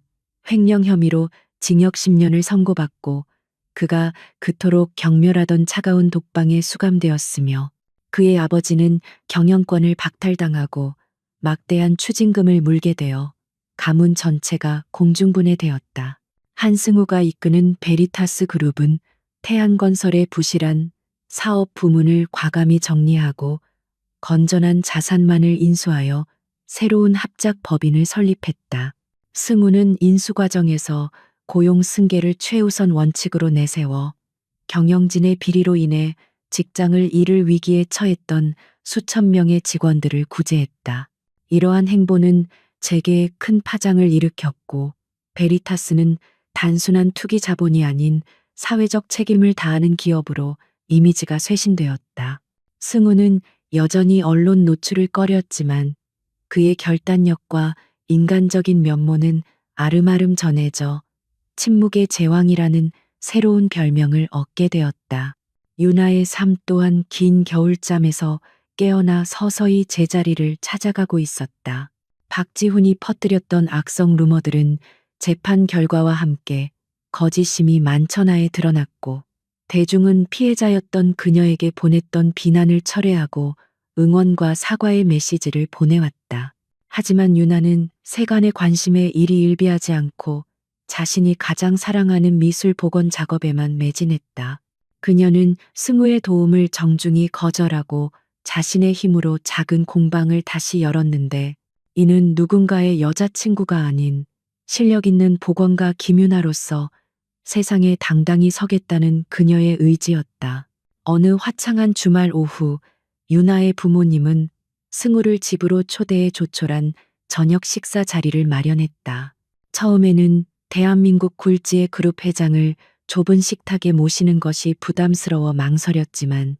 횡령 혐의로 징역 10년을 선고받고 그가 그토록 경멸하던 차가운 독방에 수감되었으며 그의 아버지는 경영권을 박탈당하고 막대한 추징금을 물게 되어 가문 전체가 공중분해되었다. 한승우가 이끄는 베리타스 그룹은 태안건설의 부실한 사업 부문을 과감히 정리하고 건전한 자산만을 인수하여 새로운 합작 법인을 설립했다. 승우는 인수 과정에서 고용 승계를 최우선 원칙으로 내세워 경영진의 비리로 인해 직장을 잃을 위기에 처했던 수천 명의 직원들을 구제했다. 이러한 행보는 재계에 큰 파장을 일으켰고 베리타스는 단순한 투기 자본이 아닌 사회적 책임을 다하는 기업으로 이미지가 쇄신되었다. 승우는 여전히 언론 노출을 꺼렸지만 그의 결단력과 인간적인 면모는 아름아름 전해져 침묵의 제왕이라는 새로운 별명을 얻게 되었다. 유나의 삶 또한 긴 겨울잠에서 깨어나 서서히 제자리를 찾아가고 있었다. 박지훈이 퍼뜨렸던 악성 루머들은 재판 결과와 함께 거짓임이 만천하에 드러났고 대중은 피해자였던 그녀에게 보냈던 비난을 철회하고 응원과 사과의 메시지를 보내왔다. 하지만 유나는 세간의 관심에 일이 일비하지 않고 자신이 가장 사랑하는 미술 복원 작업에만 매진했다. 그녀는 승우의 도움을 정중히 거절하고 자신의 힘으로 작은 공방을 다시 열었는데 이는 누군가의 여자친구가 아닌 실력 있는 복원가 김유나로서 세상에 당당히 서겠다는 그녀의 의지였다. 어느 화창한 주말 오후 유나의 부모님은 승우를 집으로 초대해 조촐한 저녁 식사 자리를 마련했다. 처음에는 대한민국 굴지의 그룹 회장을 좁은 식탁에 모시는 것이 부담스러워 망설였지만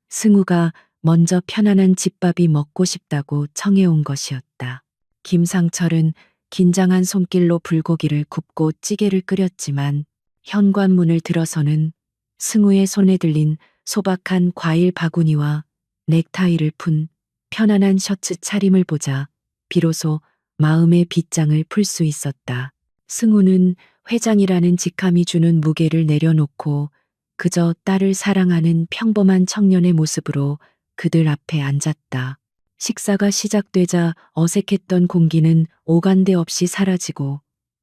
승우가 먼저 편안한 집밥이 먹고 싶다고 청해온 것이었다. 김상철은 긴장한 손길로 불고기를 굽고 찌개를 끓였지만 현관문을 들어서는 승우의 손에 들린 소박한 과일 바구니와 넥타이를 푼 편안한 셔츠 차림을 보자 비로소 마음의 빗장을 풀 수 있었다. 승우는 회장이라는 직함이 주는 무게를 내려놓고 그저 딸을 사랑하는 평범한 청년의 모습으로 그들 앞에 앉았다. 식사가 시작되자 어색했던 공기는 오간데 없이 사라지고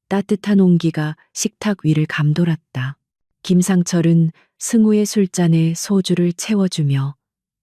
따뜻한 온기가 식탁 위를 감돌았다. 김상철은 승우의 술잔에 소주를 채워주며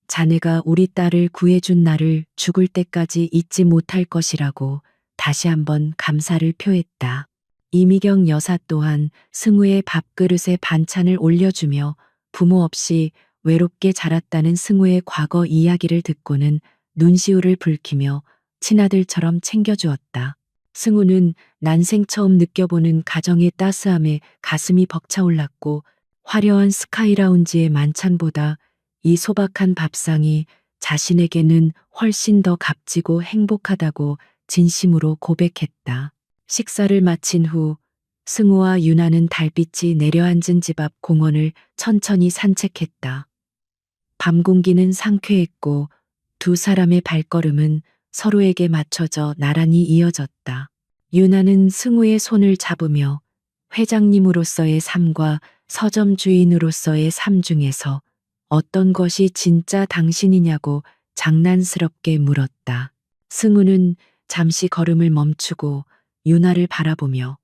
자네가 우리 딸을 구해준 날을 죽을 때까지 잊지 못할 것이라고 다시 한번 감사를 표했다. 이미경 여사 또한 승우의 밥그릇에 반찬을 올려주며 부모 없이 외롭게 자랐다는 승우의 과거 이야기를 듣고는 눈시울을 붉히며 친아들처럼 챙겨주었다. 승우는 난생 처음 느껴보는 가정의 따스함에 가슴이 벅차올랐고 화려한 스카이라운지의 만찬보다 이 소박한 밥상이 자신에게는 훨씬 더 값지고 행복하다고 진심으로 고백했다. 식사를 마친 후 승우와 유나는 달빛이 내려앉은 집 앞 공원을 천천히 산책했다. 밤 공기는 상쾌했고 두 사람의 발걸음은 서로에게 맞춰져 나란히 이어졌다. 유나는 승우의 손을 잡으며 회장님으로서의 삶과 서점 주인으로서의 삶 중에서 어떤 것이 진짜 당신이냐고 장난스럽게 물었다. 승우는 잠시 걸음을 멈추고 유나를 바라보며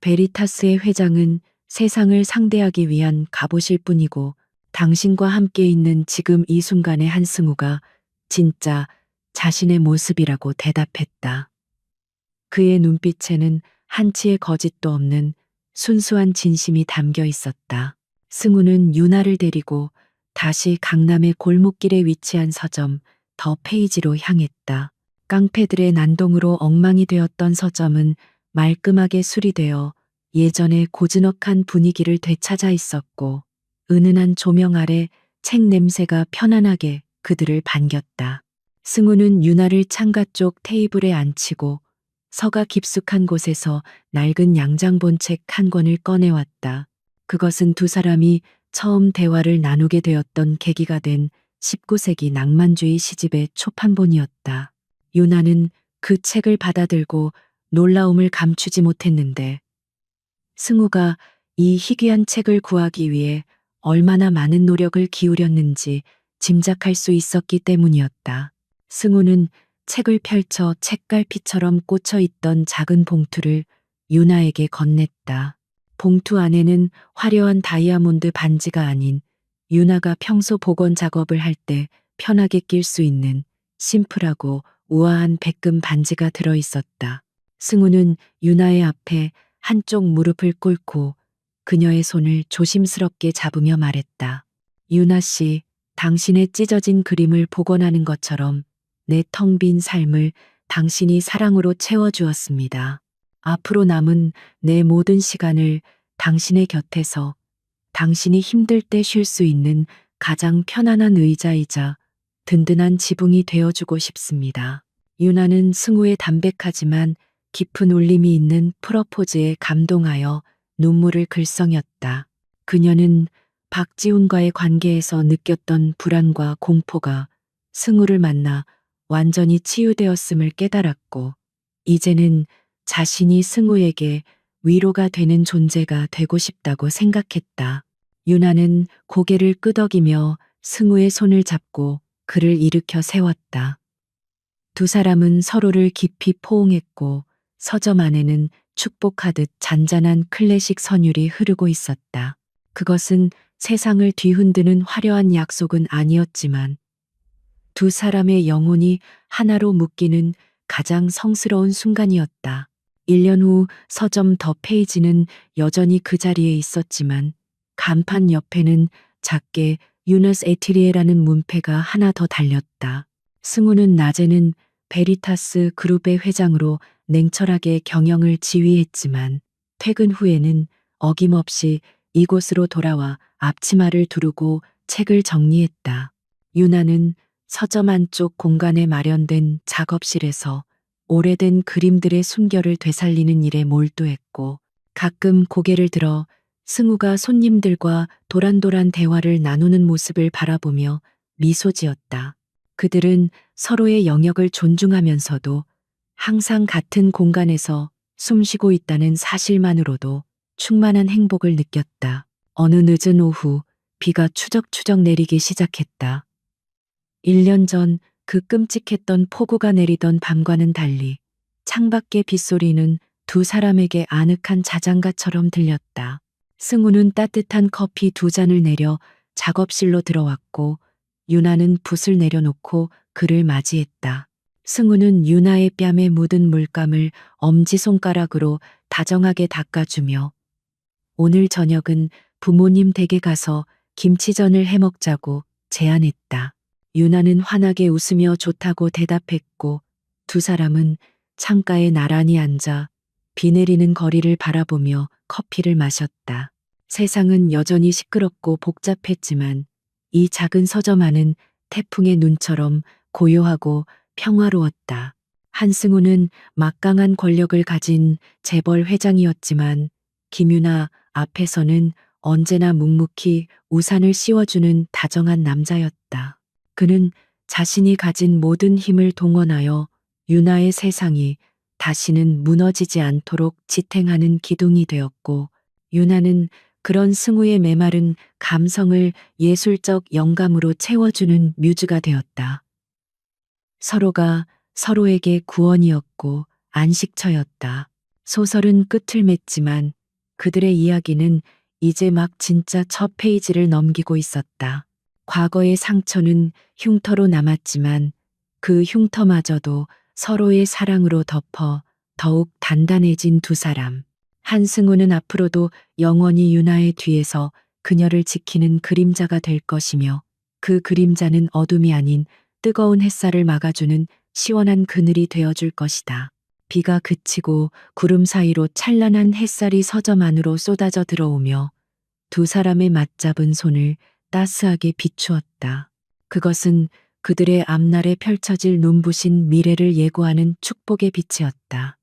베리타스의 회장은 세상을 상대하기 위한 갑옷일 뿐이고 당신과 함께 있는 지금 이 순간의 한승우가 진짜 자신의 모습이라고 대답했다. 그의 눈빛에는 한치의 거짓도 없는 순수한 진심이 담겨 있었다. 승우는 유나를 데리고 다시 강남의 골목길에 위치한 서점 더 페이지로 향했다. 깡패들의 난동으로 엉망이 되었던 서점은 말끔하게 수리되어 예전의 고즈넉한 분위기를 되찾아 있었고 은은한 조명 아래 책 냄새가 편안하게 그들을 반겼다. 승우는 유나를 창가 쪽 테이블에 앉히고 서가 깊숙한 곳에서 낡은 양장본 책 한 권을 꺼내왔다. 그것은 두 사람이 처음 대화를 나누게 되었던 계기가 된 19세기 낭만주의 시집의 초판본이었다. 유나는 그 책을 받아들고 놀라움을 감추지 못했는데 승우가 이 희귀한 책을 구하기 위해 얼마나 많은 노력을 기울였는지 짐작할 수 있었기 때문이었다. 승우는 책을 펼쳐 책갈피처럼 꽂혀 있던 작은 봉투를 유나에게 건넸다. 봉투 안에는 화려한 다이아몬드 반지가 아닌 유나가 평소 복원 작업을 할 때 편하게 낄 수 있는 심플하고 우아한 백금 반지가 들어 있었다. 승우는 유나의 앞에 한쪽 무릎을 꿇고 그녀의 손을 조심스럽게 잡으며 말했다. 유나 씨, 당신의 찢어진 그림을 복원하는 것처럼 내 텅 빈 삶을 당신이 사랑으로 채워주었습니다. 앞으로 남은 내 모든 시간을 당신의 곁에서 당신이 힘들 때 쉴 수 있는 가장 편안한 의자이자 든든한 지붕이 되어주고 싶습니다. 유나는 승우의 담백하지만 깊은 울림이 있는 프러포즈에 감동하여 눈물을 글썽였다. 그녀는 박지훈과의 관계에서 느꼈던 불안과 공포가 승우를 만나 완전히 치유되었음을 깨달았고 이제는 자신이 승우에게 위로가 되는 존재가 되고 싶다고 생각했다. 유나는 고개를 끄덕이며 승우의 손을 잡고 그를 일으켜 세웠다. 두 사람은 서로를 깊이 포옹했고 서점 안에는 축복하듯 잔잔한 클래식 선율이 흐르고 있었다. 그것은 세상을 뒤흔드는 화려한 약속은 아니었지만 두 사람의 영혼이 하나로 묶이는 가장 성스러운 순간이었다. 1년 후 서점 더 페이지는 여전히 그 자리에 있었지만 간판 옆에는 작게 유너스 에티리에라는 문패가 하나 더 달렸다. 승우는 낮에는 베리타스 그룹의 회장으로 냉철하게 경영을 지휘했지만 퇴근 후에는 어김없이 이곳으로 돌아와 앞치마를 두르고 책을 정리했다. 유나는 서점 안쪽 공간에 마련된 작업실에서 오래된 그림들의 숨결을 되살리는 일에 몰두했고, 가끔 고개를 들어 승우가 손님들과 도란도란 대화를 나누는 모습을 바라보며 미소 지었다. 그들은 서로의 영역을 존중하면서도 항상 같은 공간에서 숨쉬고 있다는 사실만으로도 충만한 행복을 느꼈다. 어느 늦은 오후, 비가 추적추적 내리기 시작했다. 1년 전 그 끔찍했던 폭우가 내리던 밤과는 달리 창밖의 빗소리는 두 사람에게 아늑한 자장가처럼 들렸다. 승우는 따뜻한 커피 2잔을 내려 작업실로 들어왔고, 유나는 붓을 내려놓고 그를 맞이했다. 승우는 유나의 뺨에 묻은 물감을 엄지손가락으로 다정하게 닦아주며 오늘 저녁은 부모님 댁에 가서 김치전을 해 먹자고 제안했다. 유나는 환하게 웃으며 좋다고 대답했고, 두 사람은 창가에 나란히 앉아 비 내리는 거리를 바라보며 커피를 마셨다. 세상은 여전히 시끄럽고 복잡했지만 이 작은 서점 안은 태풍의 눈처럼 고요하고 평화로웠다. 한승우는 막강한 권력을 가진 재벌 회장이었지만 김유나 앞에서는 언제나 묵묵히 우산을 씌워주는 다정한 남자였다. 그는 자신이 가진 모든 힘을 동원하여 유나의 세상이 다시는 무너지지 않도록 지탱하는 기둥이 되었고, 유나는 그런 승우의 메마른 감성을 예술적 영감으로 채워주는 뮤즈가 되었다. 서로가 서로에게 구원이었고 안식처였다. 소설은 끝을 맺지만 그들의 이야기는 이제 막 진짜 첫 페이지를 넘기고 있었다. 과거의 상처는 흉터로 남았지만 그 흉터마저도 서로의 사랑으로 덮어 더욱 단단해진 두 사람. 한승우는 앞으로도 영원히 유나의 뒤에서 그녀를 지키는 그림자가 될 것이며, 그 그림자는 어둠이 아닌 뜨거운 햇살을 막아주는 시원한 그늘이 되어줄 것이다. 비가 그치고 구름 사이로 찬란한 햇살이 서점 안으로 쏟아져 들어오며 두 사람의 맞잡은 손을 따스하게 비추었다. 그것은 그들의 앞날에 펼쳐질 눈부신 미래를 예고하는 축복의 빛이었다.